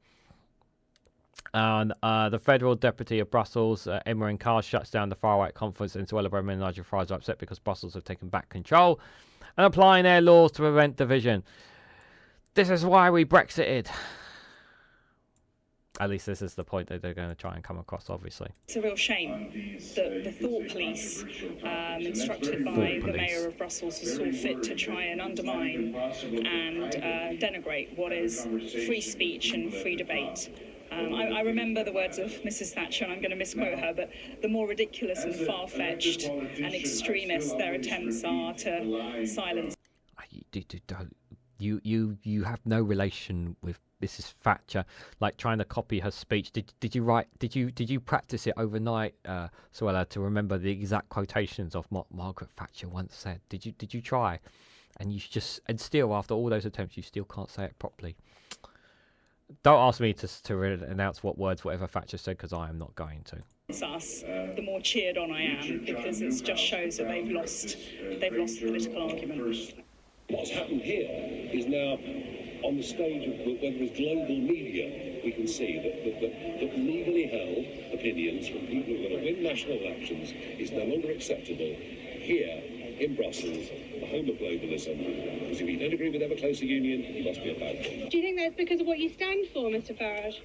And the Federal Deputy of Brussels, Emma Carr, shuts down the far-right conference, and Suella Braverman and Nigel Farage are upset because Brussels have taken back control and applying their laws to prevent division. This is why we Brexited. At least this is the point that they're going to try and come across, obviously. It's a real shame that the thought police, instructed by the mayor of Brussels, saw fit to try and undermine and denigrate what is free speech and free debate. I remember the words of Mrs. Thatcher, and I'm going to misquote her, but the more ridiculous and far-fetched and extremist their attempts are to silence. You have no relation with Mrs. Thatcher, like trying to copy her speech. Did you practice it overnight, Suella, to remember the exact quotations of what Margaret Thatcher once said? Did you try? And still after all those attempts, you still can't say it properly. Don't ask me to announce what words whatever Thatcher said, because I am not going to. us, the more cheered on I am, because it just shows that they've lost the political argument. What's happened here is now on the stage of whether it's global media, we can see that legally held opinions from people who are going to win national elections is no longer acceptable here in Brussels, the home of globalism. Because if you don't agree with ever closer union, you must be a bad one. Do you think that's because of what you stand for, Mr. Farage?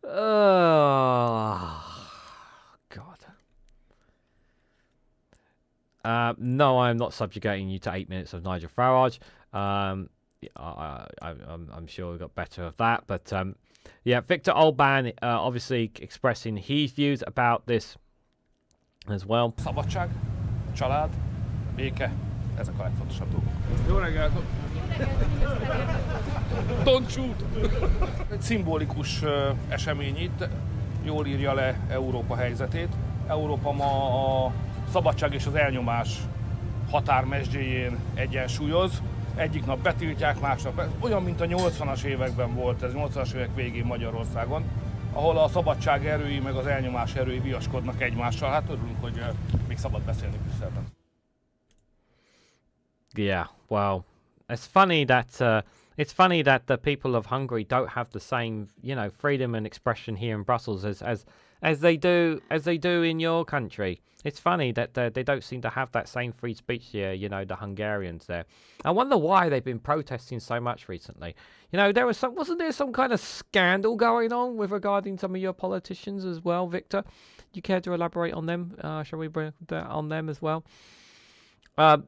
Oh, God. No, I'm not subjugating you to 8 minutes of Nigel Farage. I'm sure we got better of that. But, yeah, Victor Orbán obviously expressing his views about this as well. Szabadság, család, béke, ezek a legfontosabb dolgok. Jó reggelt! Don't shoot! Egy szimbolikus esemény itt, jól írja le Európa helyzetét. Európa ma a szabadság és az elnyomás határmezdjéjén egyensúlyoz. Egyik nap betiltják, másnap olyan, mint a 80-as években volt, ez 80-as évek végén Magyarországon, ahol a szabadság erői meg az elnyomás erői viaskodnak egymással. Hát örülünk, hogy még szabad beszélni Brüsszelben. Yeah, well, it's funny that the people of Hungary don't have the same, freedom and expression here in Brussels as they do in your country. It's funny that they don't seem to have that same free speech here, the Hungarians there. I wonder why they've been protesting so much recently. Wasn't there some kind of scandal going on with regarding some of your politicians as well, Victor? Do you care to elaborate on them? Shall we bring that on them as well?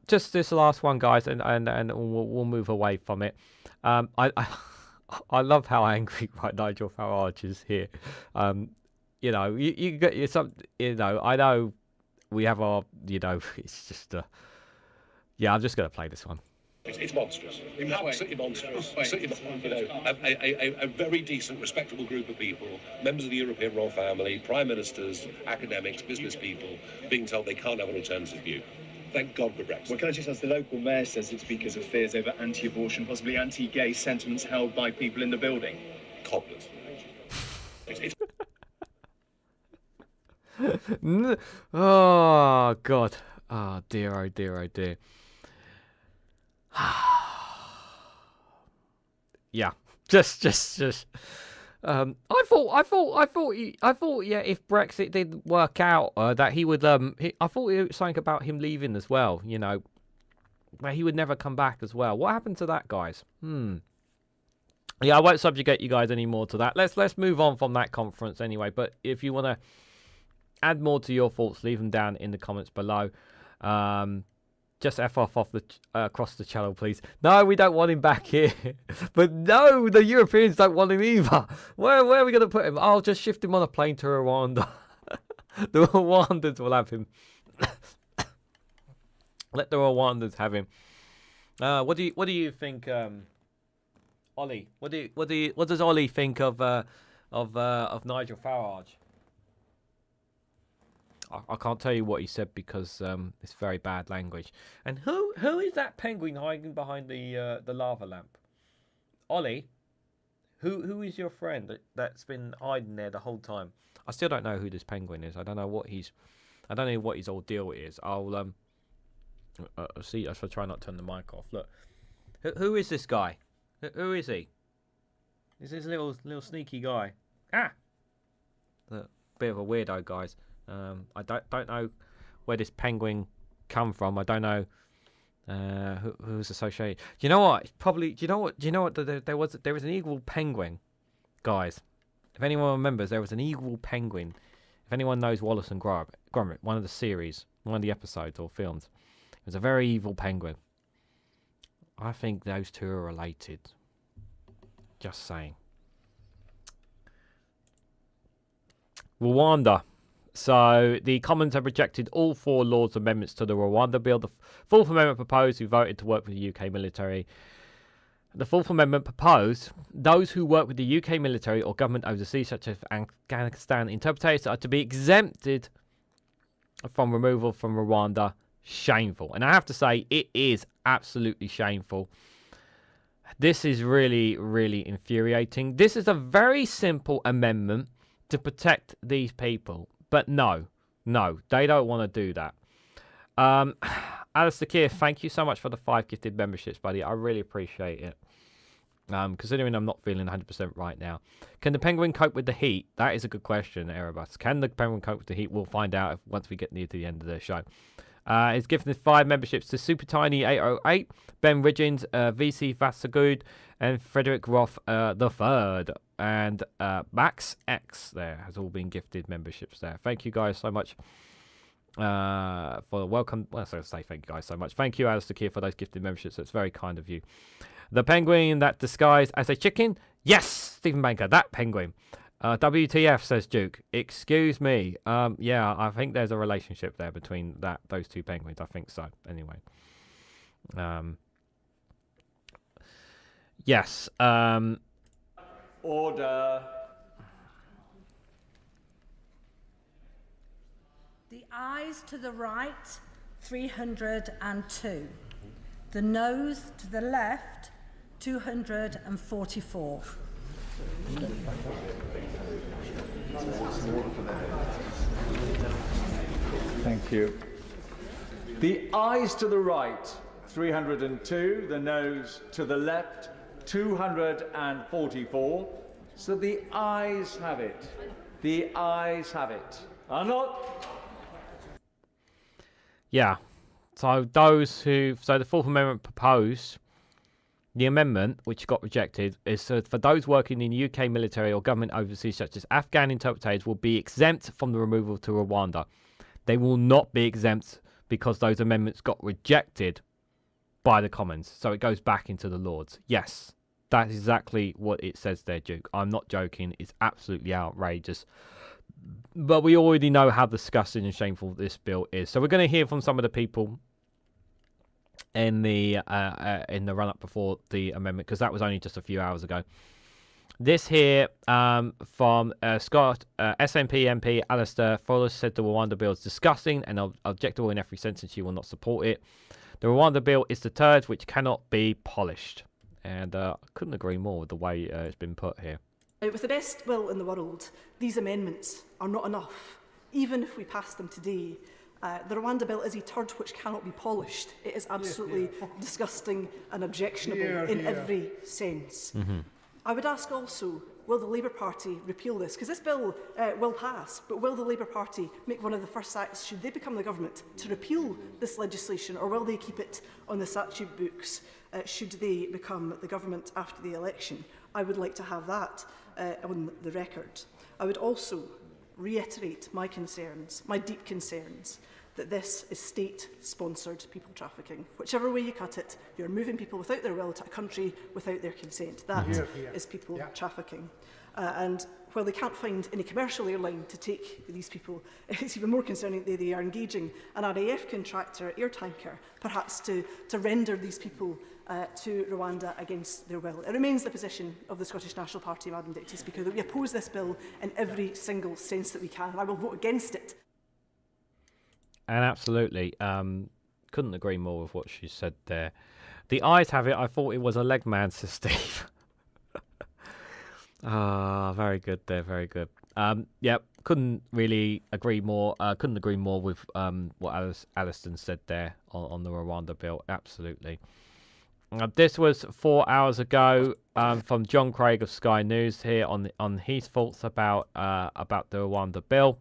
Just this last one, guys, and we'll move away from it. I love how angry Nigel Farage is here. You get some. I know we have our. It's just. Yeah, I'm just going to play this one. It's monstrous. Absolutely monstrous. A very decent, respectable group of people, members of the European royal family, prime ministers, academics, business people, being told they can't have an alternative view. Thank God for Brexit. Well, can I just ask, the local mayor says it's because of fears over anti-abortion, possibly anti-gay sentiments held by people in the building. Cobblers. Oh, God. Oh, dear, oh, dear, oh, dear. Yeah, just. I thought, yeah, if Brexit didn't work out, that he would. I thought it was something about him leaving as well. That he would never come back as well. What happened to that, guys? Yeah, I won't subjugate you guys anymore to that. Let's move on from that conference anyway. But if you want to add more to your thoughts, leave them down in the comments below. Just F off the across the channel, please. No, we don't want him back here. But no, the Europeans don't want him either. Where are we going to put him? I'll just shift him on a plane to Rwanda. The Rwandans will have him. Let the Rwandans have him. What do you think, Ollie? What does Ollie think of Nigel Farage? I can't tell you what he said because it's very bad language. And who is that penguin hiding behind the lava lamp? Ollie, who is your friend that's been hiding there the whole time? I still don't know who this penguin is. I don't know what his ordeal is. I'll see. I shall try not to turn the mic off. Look, who is this guy? Who is he? Is this little sneaky guy? A bit of a weirdo, guys. I don't know where this penguin come from. I don't know who's associated. Do you know what? It's probably. Do you know what? There was an eagle penguin, guys. If anyone remembers, there was an eagle penguin. If anyone knows Wallace and Gromit, one of the series, one of the episodes or films, it was a very evil penguin. I think those two are related. Just saying. Rwanda. So, the Commons have rejected all 4 Lords' amendments to the Rwanda Bill. The 4th Amendment proposed who voted to work with the UK military. The 4th Amendment proposed those who work with the UK military or government overseas, such as Afghanistan interpreters, are to be exempted from removal from Rwanda. Shameful. And I have to say, it is absolutely shameful. This is really, really infuriating. This is a very simple amendment to protect these people. But no, they don't want to do that. Alistair Keir, thank you so much for the 5 gifted memberships, buddy. I really appreciate it. Considering I'm not feeling 100% right now. Can the penguin cope with the heat? That is a good question, Erebus. Can the penguin cope with the heat? We'll find out once we get near to the end of the show. It's given 5 memberships to Super Tiny 808, Ben Ridgens, VC Vassagud, and Frederick Roth the Third, and Max X there has all been gifted memberships there. Thank you guys so much for the welcome. Well, so I say thank you guys so much. Thank you, Alistair Keir, for those gifted memberships. It's very kind of you. The penguin that disguised as a chicken? Yes, Stephen Banker, that penguin. WTF, says Duke. Excuse me. Yeah, I think there's a relationship there between those 2 penguins. I think so. Anyway. Yes. Order. The ayes to the right, 302. The noes to the left, 244. Thank you. The ayes to the right, 302. The noes to the left, 244. So the ayes have it. The ayes have it. Are not. Yeah. So the 4th Amendment proposed, the amendment, which got rejected, is for those working in the UK military or government overseas, such as Afghan interpreters, will be exempt from the removal to Rwanda. They will not be exempt because those amendments got rejected by the Commons. So it goes back into the Lords. Yes, that's exactly what it says there, Duke. I'm not joking. It's absolutely outrageous. But we already know how disgusting and shameful this bill is. So we're going to hear from some of the people in the run-up before the amendment, because that was only just a few hours ago. This here from Scott, SNP MP Alistair Farrukh said the Rwanda Bill is disgusting and objectionable in every sense, and she will not support it. The Rwanda Bill is the turd which cannot be polished. And I couldn't agree more with the way it's been put here. With the best will in the world, these amendments are not enough. Even if we pass them today, the Rwanda Bill is a turd which cannot be polished. It is absolutely disgusting and objectionable in every sense. I would ask also, will the Labour Party repeal this? Because this bill will pass, but will the Labour Party make one of the first acts, should they become the government, to repeal this legislation, or will they keep it on the statute books should they become the government after the election? I would like to have that on the record. I would also reiterate my concerns, my deep concerns, that this is state-sponsored people trafficking. Whichever way you cut it, you're moving people without their will to a country without their consent. That is people trafficking. And while they can't find any commercial airline to take these people, it's even more concerning that they are engaging an RAF contractor, air tanker, perhaps to render these people to Rwanda against their will. It remains the position of the Scottish National Party, Madam Deputy Speaker, that we oppose this bill in every single sense that we can, and I will vote against it. And absolutely, couldn't agree more with what she said there. The ayes have it. I thought it was a leg man, says Steve. Very good there, very good. Yep, couldn't really agree more. Couldn't agree more with what Alison said there on the Rwanda Bill. Absolutely. This was 4 hours ago from John Craig of Sky News here on his thoughts about the Rwanda Bill.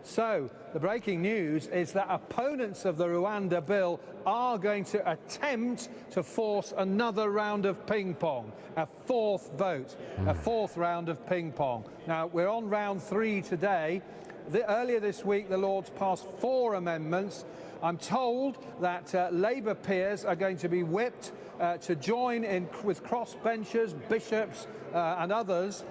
So, the breaking news is that opponents of the Rwanda Bill are going to attempt to force another round of ping-pong, a fourth vote, a fourth round of ping-pong. Now, we're on round 3 today. Earlier this week, the Lords passed 4 amendments. I'm told that Labour peers are going to be whipped to join in with crossbenchers, bishops and others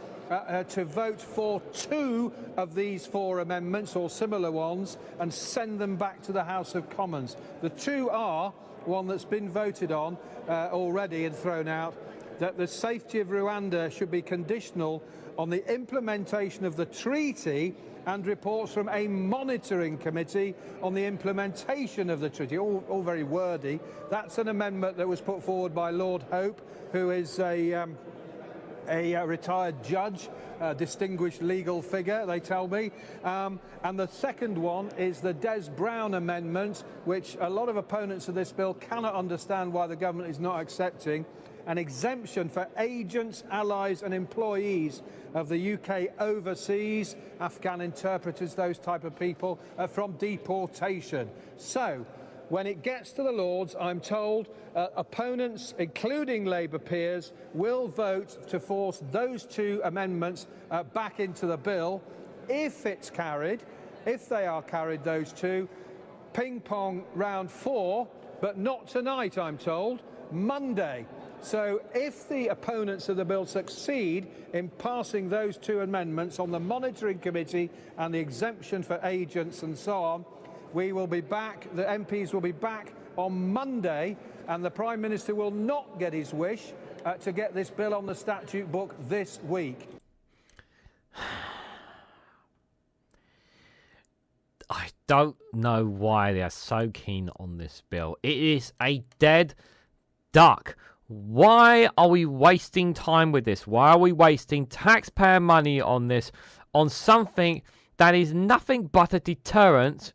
to vote for 2 of these 4 amendments or similar ones and send them back to the House of Commons. The 2 are one that's been voted on already and thrown out, that the safety of Rwanda should be conditional on the implementation of the treaty and reports from a monitoring committee on the implementation of the treaty. All very wordy. That's an amendment that was put forward by Lord Hope, who is a retired judge, a distinguished legal figure, they tell me. And the second one is the Des Brown amendment, which a lot of opponents of this bill cannot understand why the government is not accepting. An exemption for agents, allies and employees of the UK overseas, Afghan interpreters, those type of people, from deportation. So, when it gets to the Lords, I'm told opponents, including Labour peers, will vote to force those two amendments back into the bill. If it's carried, if they are carried, those two, ping pong round 4, but not tonight, I'm told, Monday. So if the opponents of the bill succeed in passing those two amendments on the monitoring committee and the exemption for agents and so on, we will be back, the MPs will be back on Monday, and the Prime Minister will not get his wish to get this bill on the statute book this week. I don't know why they're so keen on this bill. It is a dead duck. Why are we wasting time with this? Why are we wasting taxpayer money on this, on something that is nothing but a deterrent?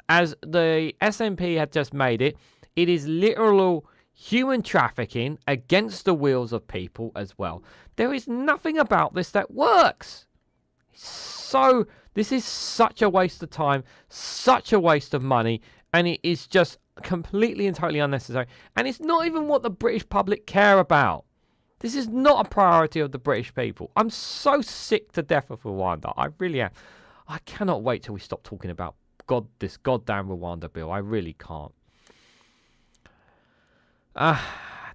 As the SNP had just made it, it is literal human trafficking against the wills of people as well. There is nothing about this that works. So this is such a waste of time, such a waste of money, and it is just completely and totally unnecessary. And it's not even what the British public care about. This is not a priority of the British people. I'm so sick to death of Rwanda. I really am. I cannot wait till we stop talking about this goddamn Rwanda bill. I really can't.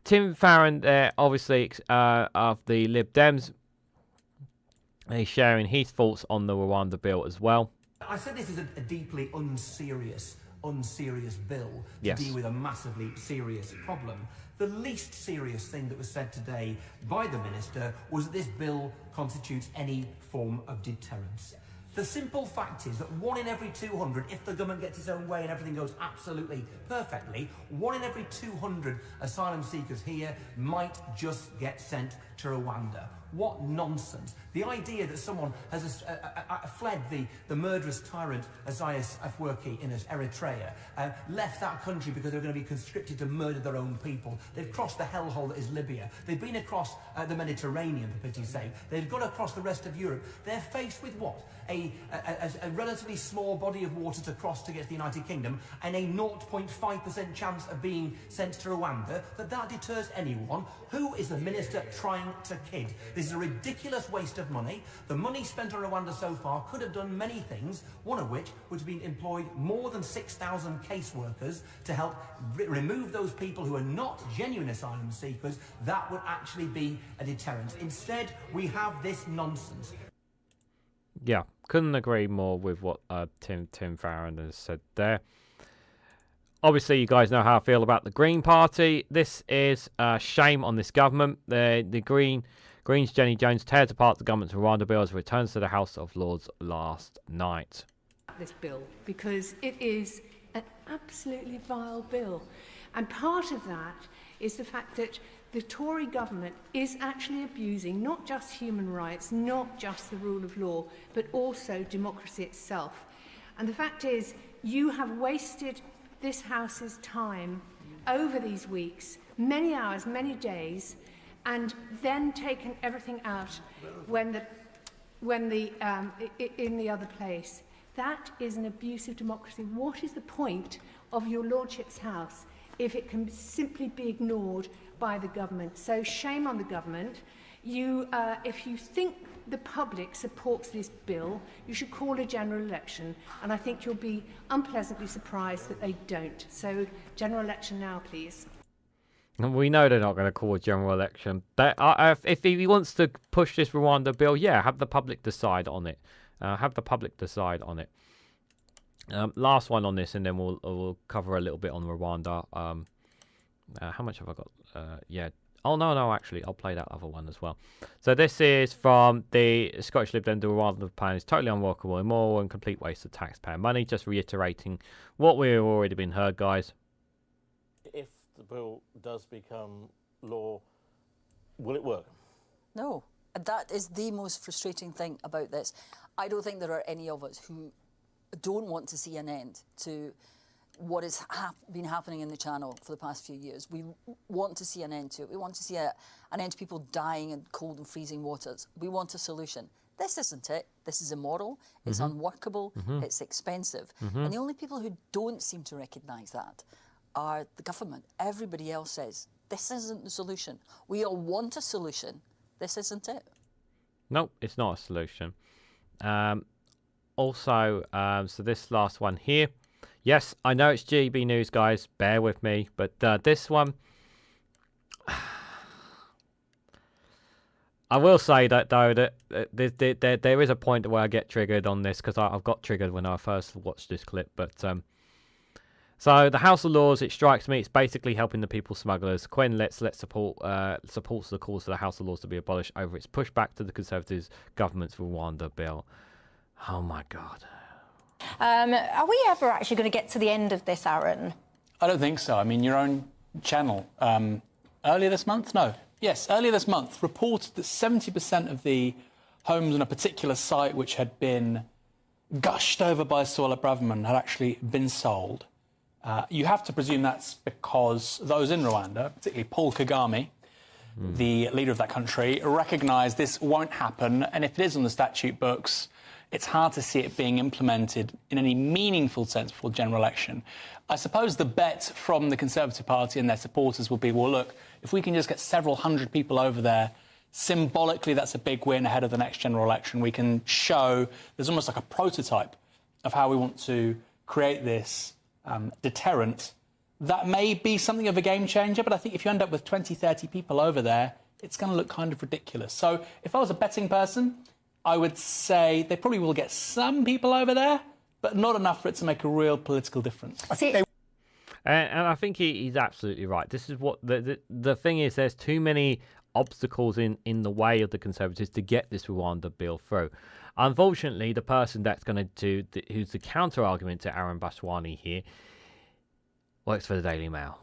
Tim Farron there, obviously, of the Lib Dems, he's sharing his thoughts on the Rwanda bill as well. I said this is a deeply unserious bill to deal with a massively serious problem. The least serious thing that was said today by the Minister was that this bill constitutes any form of deterrence. The simple fact is that 1 in every 200, if the government gets its own way and everything goes absolutely perfectly, 1 in every 200 asylum seekers here might just get sent to Rwanda. What nonsense. The idea that someone has fled the murderous tyrant Isaias Afwerki in Eritrea, left that country because they're going to be conscripted to murder their own people. They've crossed the hellhole that is Libya. They've been across the Mediterranean, for pity's sake. They've gone across the rest of Europe. They're faced with what? A relatively small body of water to cross to get to the United Kingdom, and a 0.5% chance of being sent to Rwanda. That deters anyone. Who is the Minister trying to kid? This is a ridiculous waste of money. The money spent on Rwanda so far could have done many things, one of which would have been employed more than 6,000 caseworkers to help remove those people who are not genuine asylum seekers. That would actually be a deterrent. Instead, we have this nonsense. Yeah, couldn't agree more with what Tim Farron has said there. Obviously, you guys know how I feel about the Green Party. This is a shame on this government. The Greens' Jenny Jones tears apart the government's Rwanda bill as it returns to the House of Lords last night. This bill, because it is an absolutely vile bill. And part of that is the fact that the Tory government is actually abusing not just human rights, not just the rule of law, but also democracy itself. And the fact is, you have wasted this House's time over these weeks, many hours, many days, and then taken everything out in the other place. That is an abuse of democracy. What is the point of your Lordship's House if it can simply be ignored by the government? So shame on the government. If you think the public supports this bill, you should call a general election, and I think you'll be unpleasantly surprised that they don't. So general election now, please. And we know they're not going to call a general election. If he wants to push this Rwanda bill, yeah, have the public decide on it. Last one on this, and then we'll cover a little bit on Rwanda. How much have I got? Oh, no, actually, I'll play that other one as well. So this is from the Scottish Lib Dem. The Rwanda plan is totally unworkable, immoral, and complete waste of taxpayer money. Just reiterating what we've already been heard, guys. If the bill does become law, will it work? No. That is the most frustrating thing about this. I don't think there are any of us who don't want to see an end to what has been happening in the Channel for the past few years. We want to see an end to it. We want to see an end to people dying in cold and freezing waters. We want a solution. This isn't it. This is immoral. It's unworkable. It's expensive. And the only people who don't seem to recognise that are the government. Everybody else says, this isn't the solution. We all want a solution. This isn't it. Nope, it's not a solution. Also, so this last one here. Yes, I know it's GB News, guys. Bear with me. But this one... I will say that, though, that there is a point where I get triggered on this, because I've got triggered when I first watched this clip. But so the House of Lords, it strikes me, it's basically helping the people smugglers. Quinn supports the calls for the House of Lords to be abolished over its pushback to the Conservatives' government's Rwanda Bill. Oh, my God. Are we ever actually going to get to the end of this, Aaron? I don't think so. I mean, your own channel, earlier this month? No. Yes, earlier this month, reported that 70% of the homes on a particular site which had been gushed over by Suella Braverman had actually been sold. You have to presume that's because those in Rwanda, particularly Paul Kagame, the leader of that country, recognise this won't happen, and if it is on the statute books, it's hard to see it being implemented in any meaningful sense before the general election. I suppose the bet from the Conservative Party and their supporters will be, well, look, if we can just get several hundred people over there, symbolically that's a big win ahead of the next general election. We can show there's almost like a prototype of how we want to create this deterrent. That may be something of a game changer, but I think if you end up with 20, 30 people over there, it's going to look kind of ridiculous. So if I was a betting person, I would say they probably will get some people over there, but not enough for it to make a real political difference. And I think he's absolutely right. This is what the thing is. There's too many obstacles in the way of the Conservatives to get this Rwanda Bill through. Unfortunately, the person that's going to who's the counter argument to Aaron Baswani here works for the Daily Mail.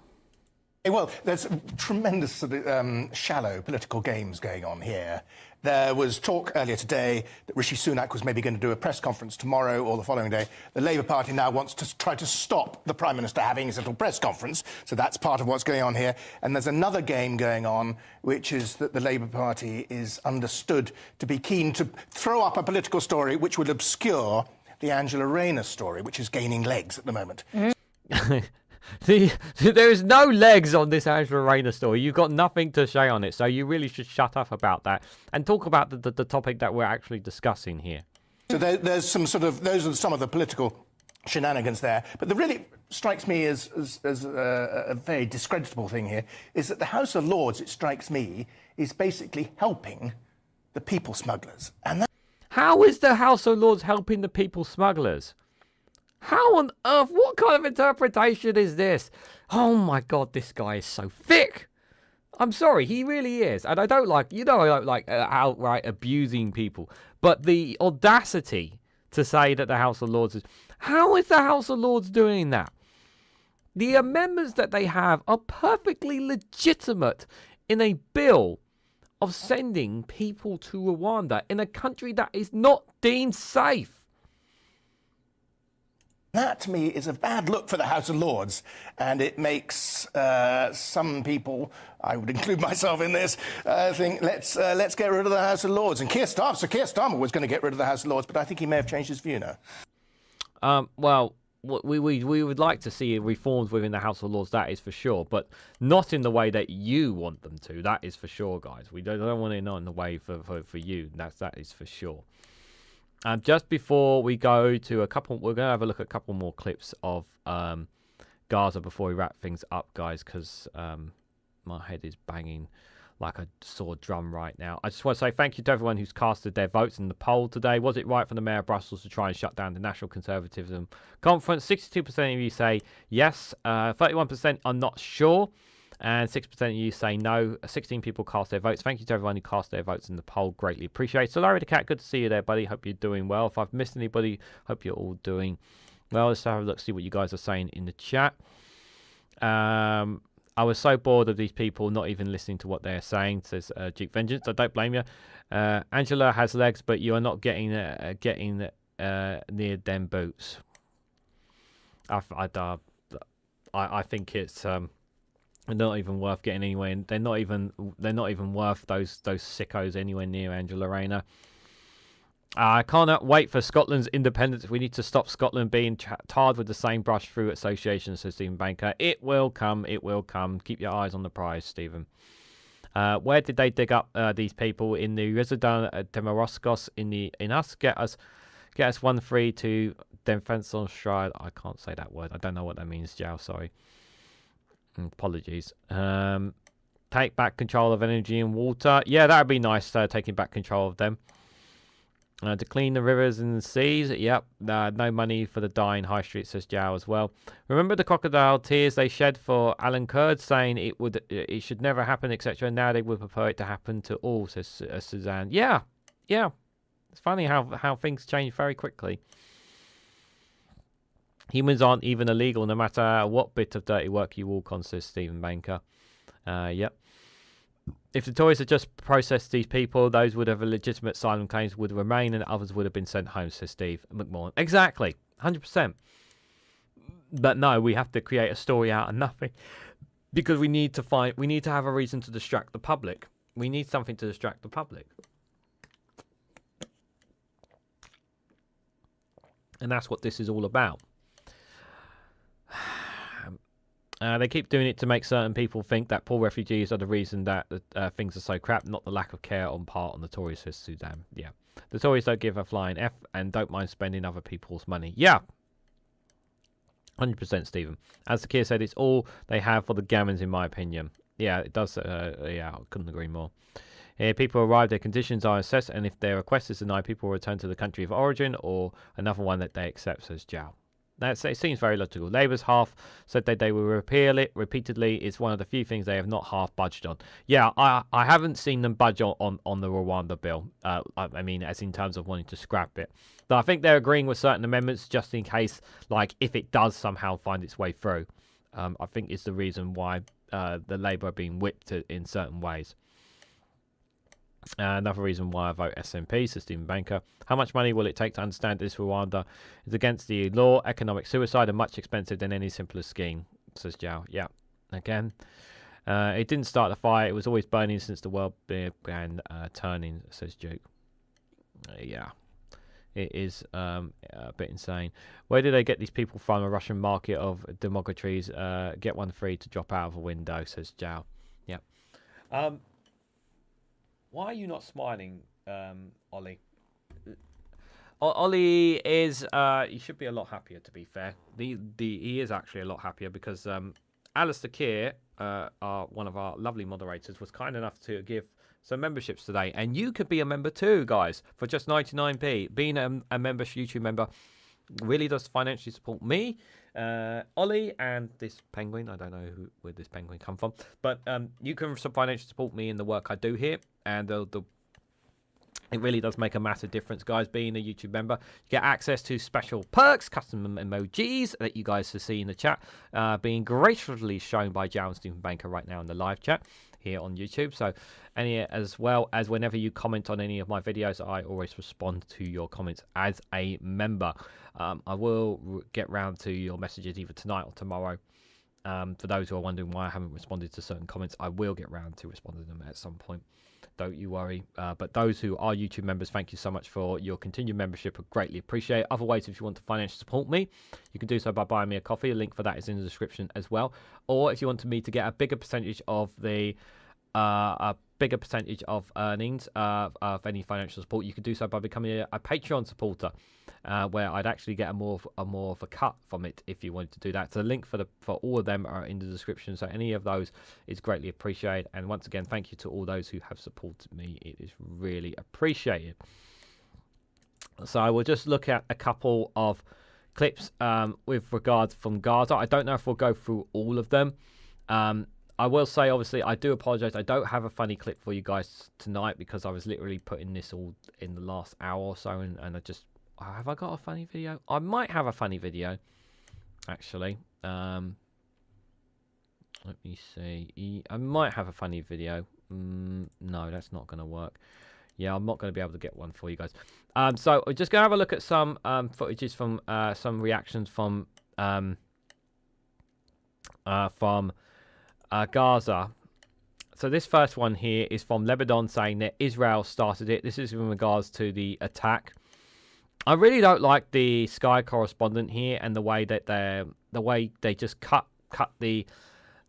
Well, there's tremendous sort of, shallow political games going on here. There was talk earlier today that Rishi Sunak was maybe going to do a press conference tomorrow or the following day. The Labour Party now wants to try to stop the Prime Minister having his little press conference, so that's part of what's going on here. And there's another game going on, which is that the Labour Party is understood to be keen to throw up a political story which would obscure the Angela Rayner story, which is gaining legs at the moment. There is no legs on this Angela Rayner story. You've got nothing to say on it, so you really should shut up about that and talk about the topic that we're actually discussing here. So there's some sort of, those are some of the political shenanigans there. But the really strikes me as a very discreditable thing here is that the House of Lords, it strikes me, is basically helping the people smugglers. And how is the House of Lords helping the people smugglers? How on earth? What kind of interpretation is this? Oh my God, this guy is so thick. I'm sorry, he really is. And I don't like, I don't like outright abusing people. But the audacity to say that the House of Lords is... How is the House of Lords doing that? The amendments that they have are perfectly legitimate in a bill of sending people to Rwanda in a country that is not deemed safe. That, to me, is a bad look for the House of Lords, and it makes some people, I would include myself in this, think, let's get rid of the House of Lords. And Keir Starmer was going to get rid of the House of Lords, but I think he may have changed his view now. Well, we would like to see reforms within the House of Lords, that is for sure, but not in the way that you want them to, that is for sure, guys. We don't want it not in the way for you, that is for sure. Just before we go to we're going to have a look at a couple more clips of Gaza before we wrap things up, guys, because my head is banging like a sore drum right now. I just want to say thank you to everyone who's casted their votes in the poll today. Was it right for the Mayor of Brussels to try and shut down the National Conservatism Conference? 62% of you say yes, 31% are not sure. And 6% of you say no. 16 people cast their votes. Thank you to everyone who cast their votes in the poll. Greatly appreciate it. So Larry the Cat, good to see you there, buddy. Hope you're doing well. If I've missed anybody, hope you're all doing well. Let's have a look, see what you guys are saying in the chat. I was so bored of these people not even listening to what they're saying, says Duke Vengeance. I don't blame you. Angela has legs, but you are not getting near them boots. I think it's not even worth getting anywhere. And they're not even worth those sickos anywhere near Angela Rayner. I cannot wait for Scotland's independence. We need to stop Scotland being tarred with the same brush through association, says Stephen Banker. It will come. It will come. Keep your eyes on the prize, Stephen. Where did they dig up these people? In the Resident Demoroskos in us? Get us 1-3 to Defense on Stride. I can't say that word. I don't know what that means, Jow. Sorry. Apologies. Take back control of energy and water. Yeah, that would be nice, taking back control of them. To clean the rivers and the seas. Yep. No money for the dying High Street, says Jow as well. Remember the crocodile tears they shed for Alan Kurd, saying it should never happen, etc. Now they would prefer it to happen to all, says Suzanne. Yeah. It's funny how things change very quickly. Humans aren't even illegal, no matter what bit of dirty work you walk on, says Stephen Banker. Yep. If the Tories had just processed these people, those would have legitimate asylum claims would remain and others would have been sent home, says Steve McMahon. Exactly. 100%. But no, we have to create a story out of nothing because we need to have a reason to distract the public. We need something to distract the public. And that's what this is all about. They keep doing it to make certain people think that poor refugees are the reason that things are so crap, not the lack of care on part on the Tories, says Suzanne. Yeah. The Tories don't give a flying F and don't mind spending other people's money. Yeah. 100%, Stephen. As the kid said, it's all they have for the gammons, in my opinion. Yeah, it does. Yeah, I couldn't agree more. People arrive, their conditions are assessed, and if their request is denied, people return to the country of origin or another one that they accept, says Jow. It seems very logical. Labour's half said that they will repeal it repeatedly. It's one of the few things they have not half budged on. Yeah, I haven't seen them budge on the Rwanda bill. I mean, as in terms of wanting to scrap it. But I think they're agreeing with certain amendments just in case, like, if it does somehow find its way through. I think it's the reason why the Labour are being whipped in certain ways. Another reason why I vote SNP, says Stephen Banker. How much money will it take to understand this Rwanda is against the law, economic suicide, and much expensive than any simpler scheme, says Jow. Yeah, again. It didn't start the fire. It was always burning since the world began turning, says Duke. Yeah, it is a bit insane. Where do they get these people from? A Russian market of democracies. Get 1 free to drop out of a window, says Jow. Yeah. Why are you not smiling, Ollie? Ollie is, he should be a lot happier, to be fair. He is actually a lot happier because Alistair Keir, one of our lovely moderators, was kind enough to give some memberships today. And you could be a member too, guys, for just 99p. Being a member, YouTube member, really does financially support me, Ollie, and this penguin. I don't know where this penguin come from, but you can financially support me in the work I do here, and it really does make a massive difference, guys. Being a YouTube member, you get access to special perks, custom emojis that you guys will see in the chat, being graciously shown by Jow and Stephen Banker right now in the live chat here on YouTube. So, as well as whenever you comment on any of my videos, I always respond to your comments as a member. I will get round to your messages either tonight or tomorrow. For those who are wondering why I haven't responded to certain comments, I will get round to responding to them at some point. Don't you worry. But those who are YouTube members, thank you so much for your continued membership. I greatly appreciate it. Other ways, if you want to financially support me, you can do so by buying me a coffee. A link for that is in the description as well. Or if you want me to get a bigger percentage of the earnings of any financial support, you can do so by becoming a Patreon supporter, where I'd actually get a more of a cut from it if you wanted to do that. So the link for all of them are in the description. So any of those is greatly appreciated. And once again, thank you to all those who have supported me. It is really appreciated. So I will just look at a couple of clips with regards from Gaza. I don't know if we'll go through all of them. I will say, obviously, I do apologise. I don't have a funny clip for you guys tonight because I was literally putting this all in the last hour or so, and I just... Have I got a funny video? I might have a funny video, actually. Let me see. I might have a funny video. No, that's not going to work. Yeah, I'm not going to be able to get one for you guys. So we're just going to have a look at some footages from some reactions from Gaza. So this first one here is from Lebanon saying that Israel started it. This is in regards to the attack. I really don't like the Sky correspondent here and the way that they just cut the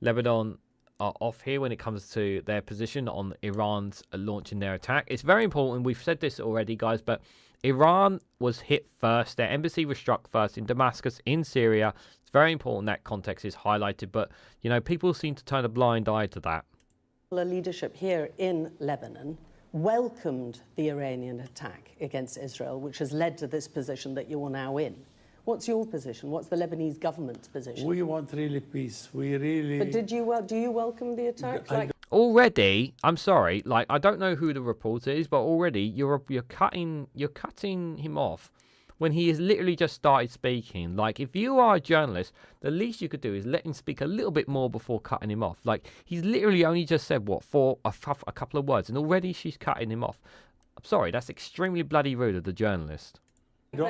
Lebanon off here when it comes to their position on Iran's launching their attack. It's very important. We've said this already, guys, but Iran was hit first. Their embassy was struck first in Damascus, in Syria. It's very important that context is highlighted, but you know, people seem to turn a blind eye to that. The leadership here in Lebanon welcomed the Iranian attack against Israel, which has led to this position that you are now in. What's your position? What's the Lebanese government's position? We want really peace. We really... But do you welcome the attack? Already, I'm sorry, like, I don't know who the reporter is, but already you're cutting him off when he has literally just started speaking. Like, if you are a journalist, the least you could do is let him speak a little bit more before cutting him off. Like, he's literally only just said, what, a couple of words, and already she's cutting him off. I'm sorry, that's extremely bloody rude of the journalist. We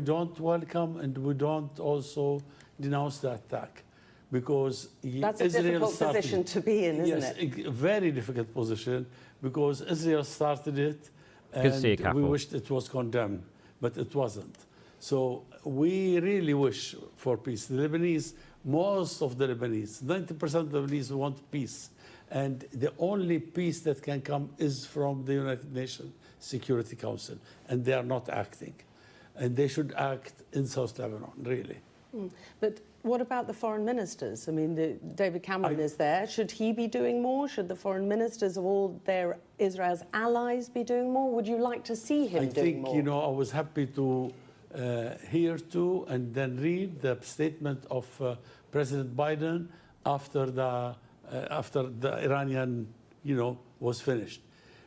don't welcome and we don't also denounce the attack. Because that's a Israel difficult position to be in, isn't it? Yes, a very difficult position, because Israel started it, and we wished it was condemned, but it wasn't. So we really wish for peace. The Lebanese, most of the Lebanese, 90% of the Lebanese want peace. And the only peace that can come is from the United Nations Security Council, and they are not acting. And they should act in South Lebanon, really. But what about the foreign ministers? I mean, David Cameron is there. Should he be doing more? Should the foreign ministers of all Israel's allies be doing more? Would you like to see him doing more? I think, I was happy to hear too and then read the statement of President Biden after the Iranian, was finished.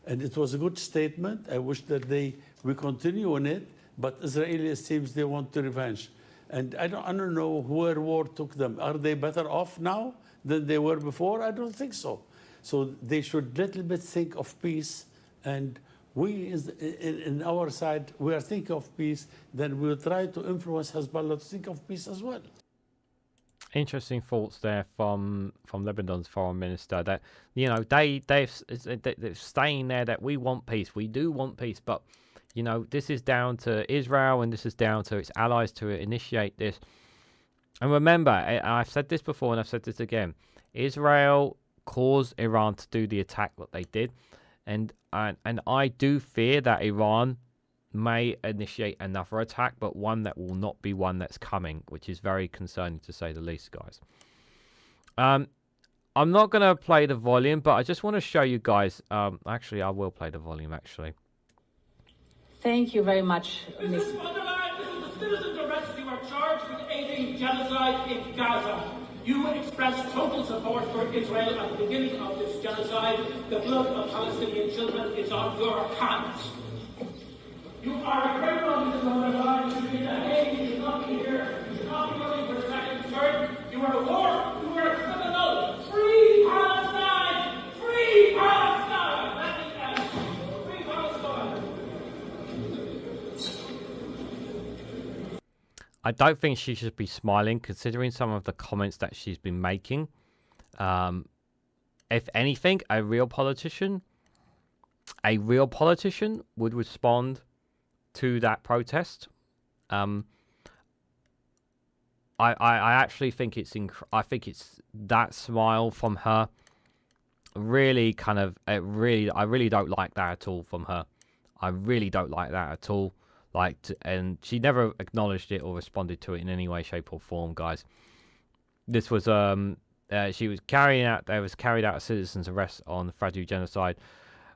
And it was a good statement. I wish that we continue on it, but Israelis seems they want to revenge. And I don't know where war took them. Are they better off now than they were before? I don't think so. So they should little bit think of peace. And we, in our side, we are thinking of peace. Then we'll try to influence Hezbollah to think of peace as well. Interesting thoughts there from Lebanon's foreign minister, that they're saying there that we want peace, we do want peace, but this is down to Israel and this is down to its allies to initiate this. And remember, I've said this before and I've said this again, Israel caused Iran to do the attack that they did, and I do fear that Iran may initiate another attack, but one that will not be one that's coming, which is very concerning to say the least, guys. I'm not going to play the volume, but I just want to show you guys. Actually, I will play the volume, actually. Thank you very much, Ms. This is the citizens arrest. You are charged with aiding genocide in Gaza. You expressed total support for Israel at the beginning of this genocide. The blood of Palestinian children is on your hands. You are a criminal, Mr. Rwanda. You should be in The Hague. You should not be here. You should not be willing for a second term. You are a war. You are a criminal. Free Palestine! Free Palestine! Let me end. Free Palestine! I don't think she should be smiling, considering some of the comments that she's been making. If anything, a real politician would respond to that protest. I actually think I think it's that smile from her. Really, I really don't like that at all from her. I really don't like that at all. And she never acknowledged it or responded to it in any way, shape, or form, guys. This was she was carried out a citizen's arrest on the Farrukh genocide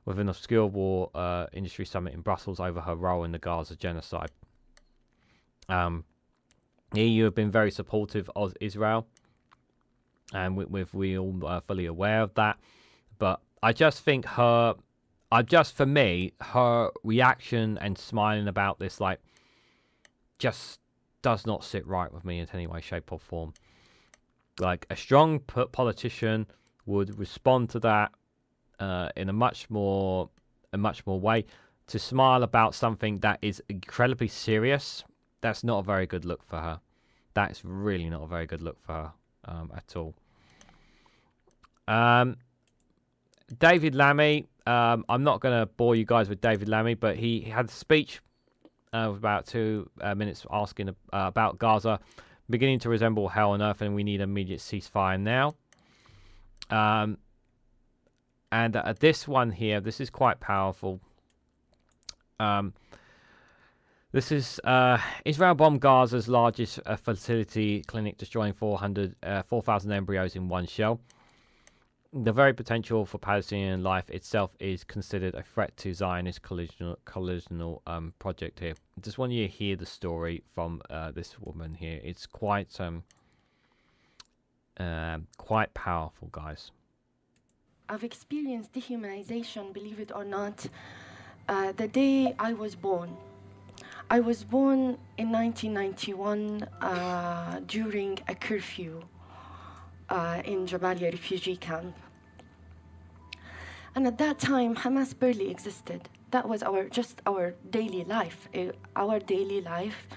with an obscure war industry summit in Brussels over her role in the Gaza genocide. EU have been very supportive of Israel. and we all are fully aware of that. But I just think for me, her reaction and smiling about this, like, just does not sit right with me in any way, shape, or form. Like, a strong politician would respond to that in a much more way. To smile about something that is incredibly serious, that's not a very good look for her. That's really not a very good look for her at all. David Lammy, I'm not going to bore you guys with David Lammy, but he had a speech of about 2 minutes asking about Gaza beginning to resemble hell on earth, and we need immediate ceasefire now. And this one here, this is quite powerful. This is Israel bombed Gaza's largest fertility clinic, destroying 4,000 embryos in one shell. The very potential for Palestinian life itself is considered a threat to Zionist colonial project here. I just want you to hear the story from this woman here. It's quite powerful, guys. I've experienced dehumanization, believe it or not, the day I was born. I was born in 1991 during a curfew in Jabalia refugee camp. And at that time, Hamas barely existed. That was just our daily life. Our daily life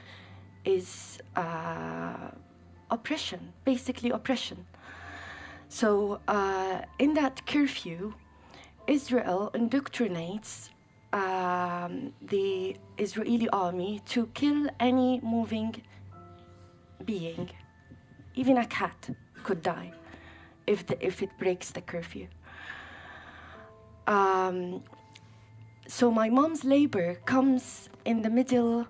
is oppression, basically oppression. So in that curfew, Israel indoctrinates the Israeli army to kill any moving being. Even a cat could die if it breaks the curfew. So my mom's labor comes in the middle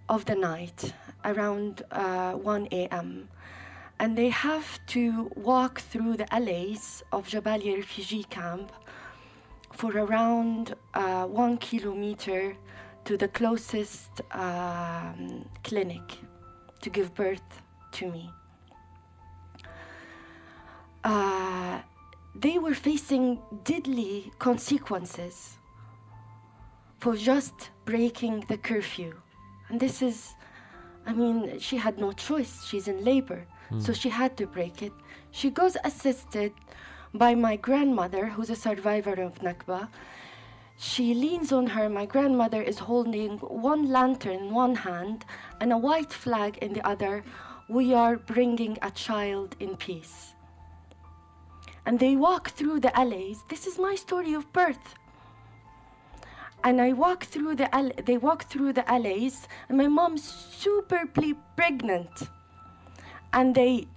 of the night, around 1 a.m. And they have to walk through the alleys of Jabalia refugee camp for around 1 kilometer to the closest clinic to give birth to me. They were facing deadly consequences for just breaking the curfew. And this is, I mean, she had no choice. She's in labor, so she had to break it. She goes assisted by my grandmother, who's a survivor of Nakba. She leans on her. My grandmother is holding one lantern in one hand and a white flag in the other. We are bringing a child in peace. And they walk through the alleys. This is my story of birth. And they walk through the alleys, and my mom's super pregnant. And they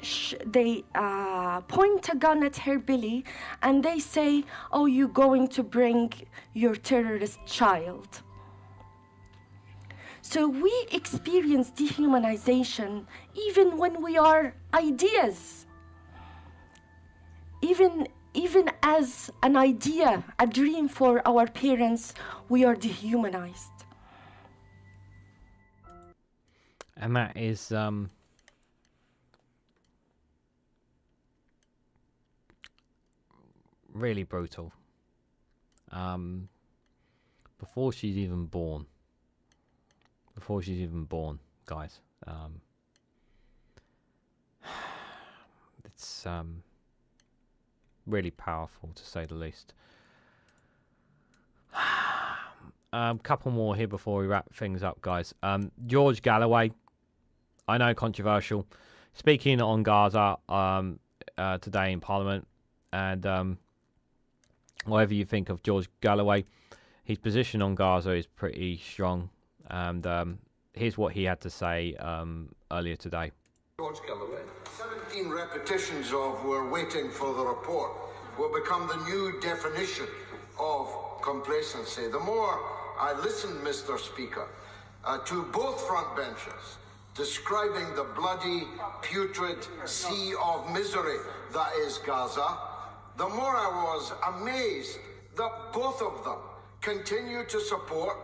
point a gun at her belly, and they say, "Oh, you're going to bring your terrorist child." So we experience dehumanization even when we are ideas. Even as an idea, a dream for our parents, we are dehumanized. And that is really brutal. Before she's even born, guys. It's really powerful, to say the least. Couple more here before we wrap things up, guys. George Galloway, I know, controversial, speaking on Gaza today in Parliament, and whatever you think of George Galloway, his position on Gaza is pretty strong, and here's what he had to say earlier today. George Galloway. 17 repetitions of "we're waiting for the report" will become the new definition of complacency. The more I listen, Mr. Speaker, to both front benches describing the bloody, putrid sea of misery that is Gaza, the more I was amazed that both of them continue to support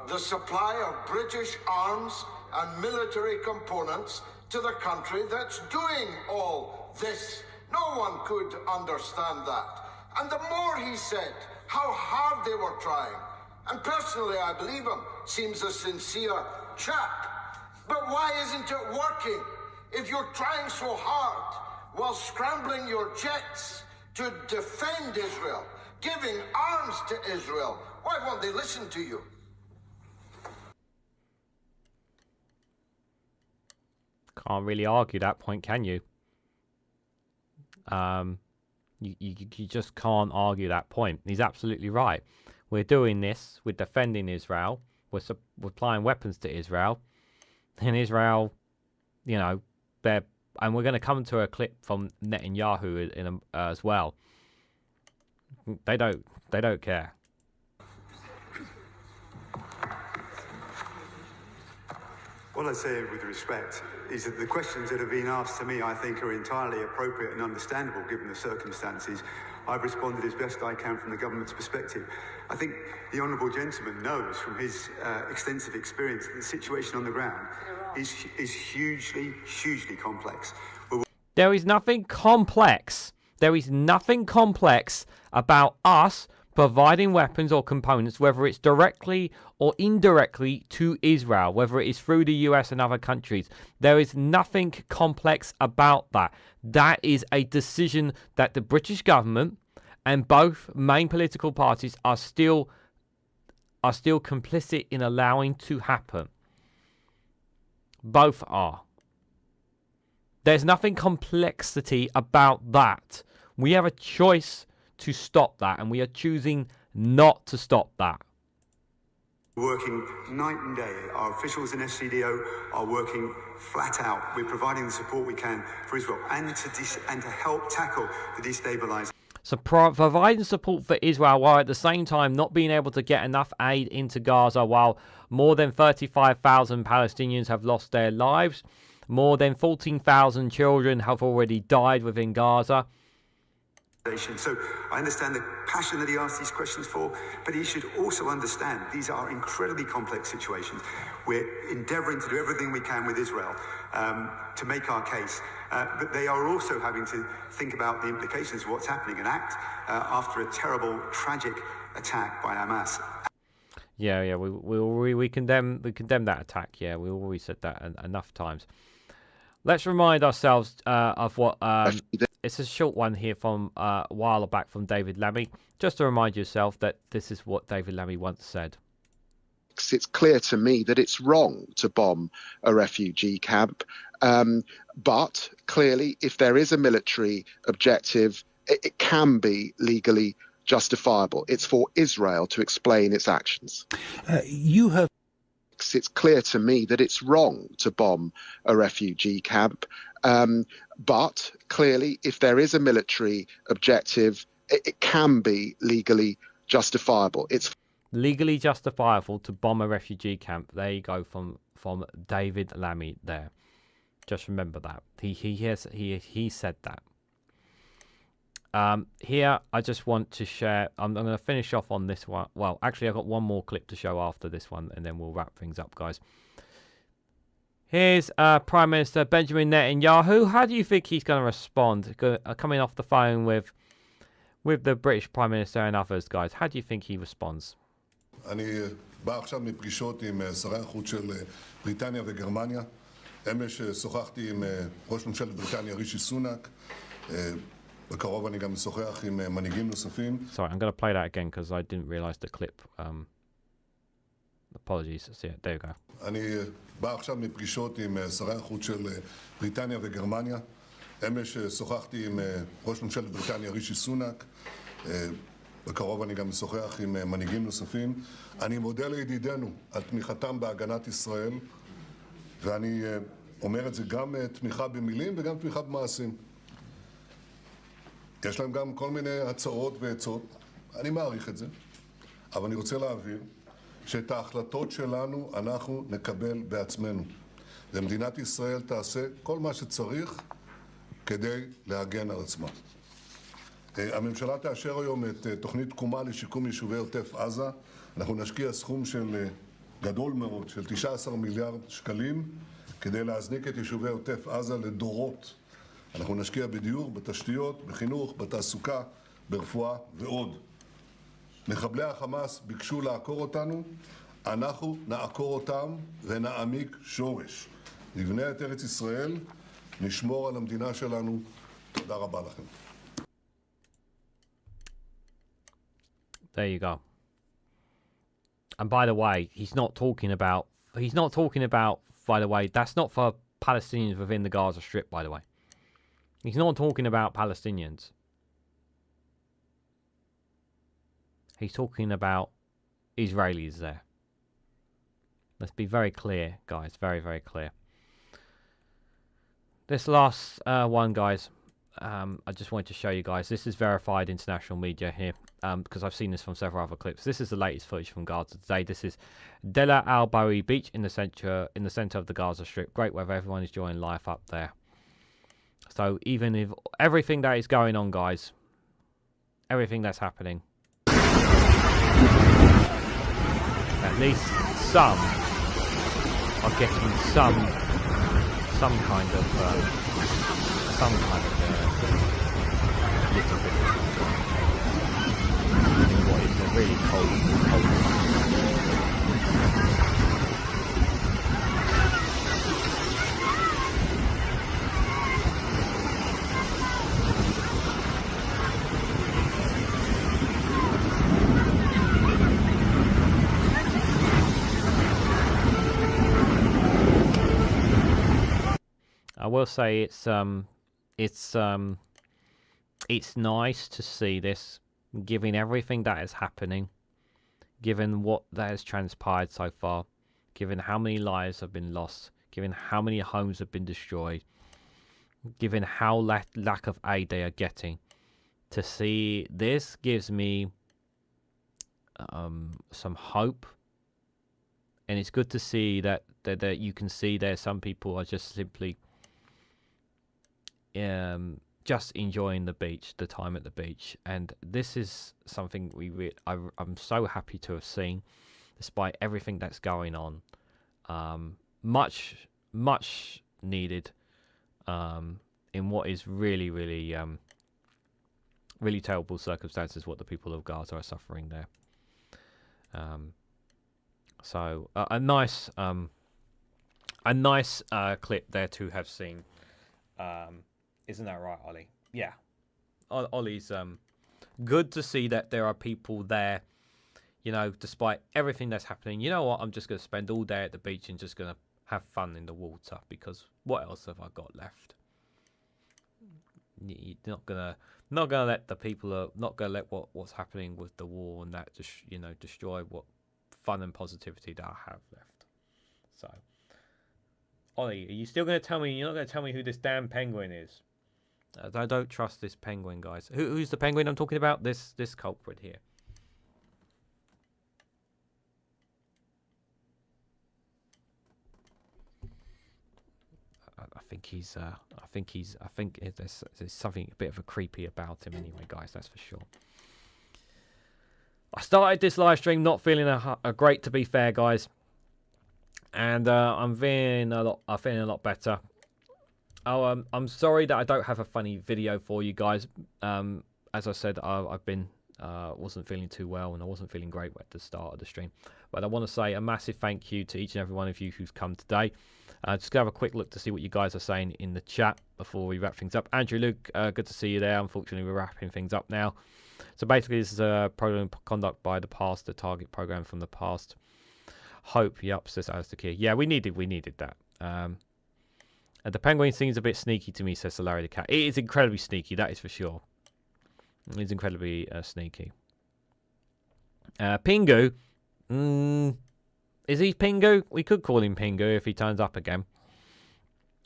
the supply of British arms and military components to the country that's doing all this No one could understand that. And the more he said how hard they were trying, and personally I believe him, seems a sincere chap. But why isn't it working? If you're trying so hard while scrambling your jets to defend Israel, giving arms to Israel, why won't they listen to you? Can't really argue that point, can you? You just can't argue that point. He's absolutely right. We're doing this. We're defending Israel. We're supplying weapons to Israel. And Israel, you know, and we're going to come to a clip from Netanyahu as well. They don't care. What I say with respect is that the questions that have been asked to me, I think, are entirely appropriate and understandable given the circumstances. I've responded as best I can from the government's perspective. I think the honourable gentleman knows from his extensive experience that the situation on the ground is hugely, hugely complex. There is nothing complex. There is nothing complex about us providing weapons or components, whether it's directly or indirectly to Israel, whether it is through the US and other countries. There is nothing complex about that. That is a decision that the British government and both main political parties are still complicit in allowing to happen. Both are. There's nothing complexity about that. We have a choice to stop that, and we are choosing not to stop that. Working night and day. Our officials in SCDO are working flat out. We're providing the support we can for Israel and to help tackle the destabilising. So providing support for Israel while at the same time not being able to get enough aid into Gaza, while more than 35,000 Palestinians have lost their lives. More than 14,000 children have already died within Gaza. So I understand the passion that he asked these questions for, but he should also understand these are incredibly complex situations. We're endeavouring to do everything we can with Israel to make our case, but they are also having to think about the implications of what's happening and act after a terrible, tragic attack by Hamas. Yeah, we condemn that attack. Yeah, we already said that enough times. Let's remind ourselves of what it's a short one here from a while back from David Lammy. Just to remind yourself that this is what David Lammy once said. It's clear to me that it's wrong to bomb a refugee camp. But clearly, if there is a military objective, it can be legally justifiable. It's for Israel to explain its actions. It's clear to me that it's wrong to bomb a refugee camp. But clearly, if there is a military objective, it can be legally justifiable. It's legally justifiable to bomb a refugee camp. There you go from David Lammy there. Just remember that. He said that. Here, I just want to share. I'm going to finish off on this one. Well, actually, I've got one more clip to show after this one, and then we'll wrap things up, guys. Here's Prime Minister Benjamin Netanyahu. How do you think he's going to respond? Coming off the phone with the British Prime Minister and others, guys. How do you think he responds? אני בא עכשיו מפגישות עם שרי החוץ של בריטניה וגרמניה. אמש שוחחתי עם ראש ממשלת בריטניה רישי סונאק. בקרוב אני גם משוחח עם מנהיגים נוספים. Sorry, I'm going to play that again because I didn't realize the clip. Apologies. See it. There you go. אני בא עכשיו מפגישות עם שרי החוץ של בריטניה וגרמניה. אמש שוחחתי עם ראש ממשלת בריטניה רישי סונאק. בקרוב אני גם משוחח עם מנהיגים נוספים. אני מודה לידידינו על תמיכתם בהגנת ישראל, ואני אומר את זה גם תמיכה במילים וגם תמיכה במעשים. יש להם גם כל מיני הצעות ועצות, אני מעריך את זה, אבל אני רוצה להבהיר שאת ההחלטות שלנו אנחנו נקבל בעצמנו. ומדינת ישראל תעשה כל מה שצריך כדי להגן על עצמה. הממשלה תאשר היום את תוכנית תקומה לשיקום יישובי עוטף עזה. אנחנו נשקיע סכום של גדול מאוד, של 19 מיליארד שקלים, כדי להזניק את יישובי עוטף עזה לדורות. אנחנו נשקיע בדיור, בתשתיות, בחינוך, בתעסוקה, ברפואה ועוד. מחבלי החמאס ביקשו לעקור אותנו, אנחנו נעקור אותם ונעמיק שורש. נבנה את ארץ ישראל, נשמור על המדינה שלנו. תודה רבה לכם. There you go. And by the way, he's not talking about, by the way, that's not for Palestinians within the Gaza Strip, by the way. He's not talking about Palestinians. He's talking about Israelis there. Let's be very clear, guys. Very, very clear. This last one, guys, I just wanted to show you guys. This is verified international media here, because I've seen this from several other clips. This is the latest footage from Gaza today. This is Deir al-Bawi Beach in the center of the Gaza Strip. Great weather. Everyone is enjoying life up there. So even if everything that is going on, guys, everything that's happening, at least some are getting some kind of little bit in what is a really cold. I will say it's nice to see this, given everything that is happening, given what that has transpired so far, given how many lives have been lost, given how many homes have been destroyed, given how lack of aid they are getting. To see this gives me some hope, and it's good to see that you can see there some people are just simply just enjoying the beach, the time at the beach, and this is something I'm so happy to have seen, despite everything that's going on. Much needed in what is really terrible circumstances what the people of Gaza are suffering there. So a nice clip there to have seen. Isn't that right, Ollie? Yeah. Ollie's good to see that there are people there, you know, despite everything that's happening. You know what? I'm just going to spend all day at the beach and just going to have fun in the water, because what else have I got left? You're not gonna let the people not gonna let what's happening with the war and that just, you know, destroy what fun and positivity that I have left. So, Ollie, are you still going to tell me? You're not going to tell me who this damn penguin is? I don't trust this penguin, guys. Who's the penguin I'm talking about? This culprit here. I think there's something a bit of a creepy about him anyway, guys. That's for sure. I started this live stream not feeling a great, to be fair, guys, and I'm feeling a lot better. Oh, I'm sorry that I don't have a funny video for you guys. As I said, I've been wasn't feeling too well, and I wasn't feeling great at the start of the stream. But I want to say a massive thank you to each and every one of you who's come today. Just gonna have a quick look to see what you guys are saying in the chat before we wrap things up. Andrew, Luke, good to see you there. Unfortunately, we're wrapping things up now. So basically, this is a program conduct by the past, the target program from the past. Hope, yep, says Alistair. Yeah, we needed that. The penguin seems a bit sneaky to me, says Solari the cat. It is incredibly sneaky, that is for sure. It's incredibly sneaky. Pingu. Is he Pingu? We could call him Pingu if he turns up again.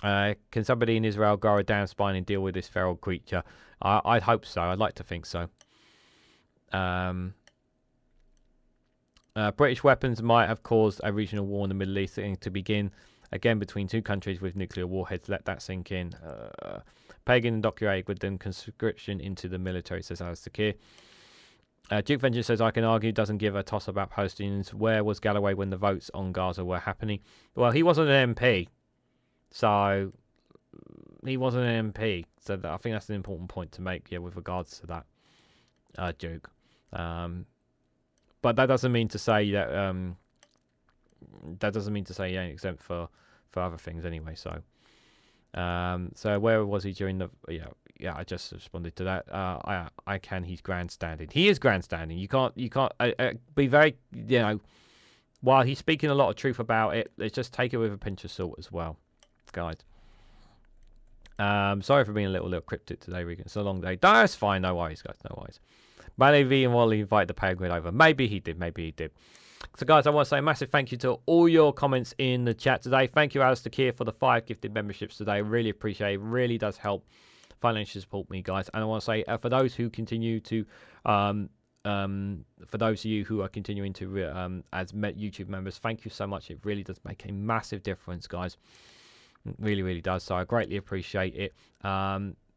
Can somebody in Israel grow a damn spine and deal with this feral creature? I'd hope so. I'd like to think so. British weapons might have caused a regional war in the Middle East to begin again between two countries with nuclear warheads. Let that sink in. Pagan indoctrinated with them conscription into the military, says Alistair. Duke Vengeance says, I can argue doesn't give a toss about Palestinians. Where was Galloway when the votes on Gaza were happening? Well, he wasn't an MP. So, he wasn't an MP. So I think that's an important point to make, with regards to that, Duke. But that doesn't mean to say that he ain't exempt for other things anyway. So so where was he during the? Yeah, I just responded to that. He's grandstanding. He is grandstanding. You can't be very, while he's speaking a lot of truth about it, let's just take it with a pinch of salt as well, guys. Sorry for being a little cryptic today, Regan. It's a long day. That's fine. No worries, guys. No worries. Maybe and Wally invite the penguin over. Maybe he did. So, guys, I want to say a massive thank you to all your comments in the chat today. Thank you, Alistair Keir, for the 5 gifted memberships today. Really appreciate it. Really does help financially support me, guys. And I want to say, for those who continue to, for those of you who are continuing to as YouTube members, thank you so much. It really does make a massive difference, guys. It really, really does. So I greatly appreciate it.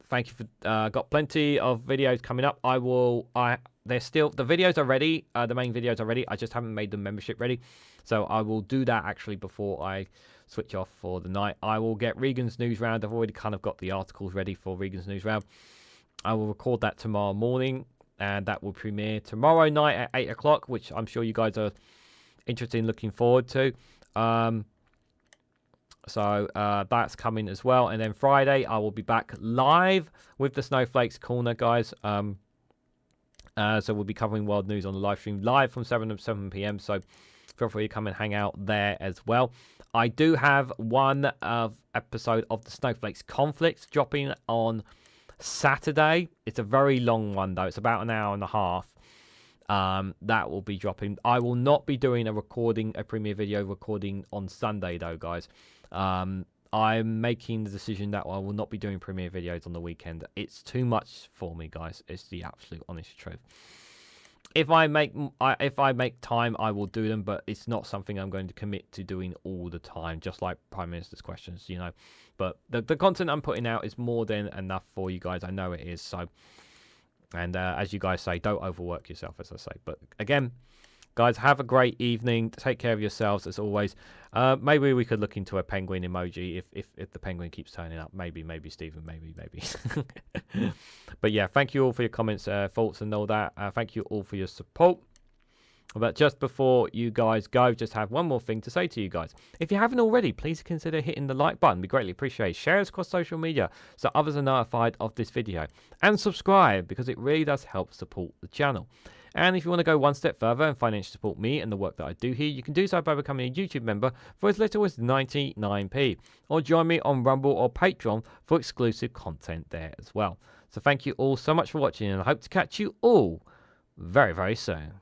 Thank you for. Got plenty of videos coming up. They're still, the videos are ready. The main videos are ready. I just haven't made the membership ready. So I will do that actually before I switch off for the night. I will get Regan's News Round. I've already kind of got the articles ready for Regan's News Round. I will record that tomorrow morning, and that will premiere tomorrow night at 8 o'clock, which I'm sure you guys are interested in, looking forward to. So that's coming as well. And then Friday, I will be back live with the Snowflakes Corner, guys. So we'll be covering world news on the live stream live from 7 p.m. So feel free to come and hang out there as well. I do have one episode of the Snowflakes Conflicts dropping on Saturday. It's a very long one, though. It's about an hour and a half. That will be dropping. I will not be doing a premiere video recording on Sunday, though, guys. I'm making the decision that I will not be doing premiere videos on the weekend. It's too much for me, guys. It's the absolute honest truth. If I make time, I will do them, but it's not something I'm going to commit to doing all the time, just like Prime Minister's Questions, But the content I'm putting out is more than enough for you guys. I know it is. So, and as you guys say, don't overwork yourself, as I say. But again, guys, have a great evening. Take care of yourselves, as always. Maybe we could look into a penguin emoji if the penguin keeps turning up. Maybe, Stephen. Maybe. But yeah, thank you all for your comments, thoughts, and all that. Thank you all for your support. But just before you guys go, just have one more thing to say to you guys. If you haven't already, please consider hitting the like button. We greatly appreciate it. Share us across social media so others are notified of this video. And subscribe, because it really does help support the channel. And if you want to go one step further and financially support me and the work that I do here, you can do so by becoming a YouTube member for as little as 99p. Or join me on Rumble or Patreon for exclusive content there as well. So thank you all so much for watching, and I hope to catch you all very, very soon.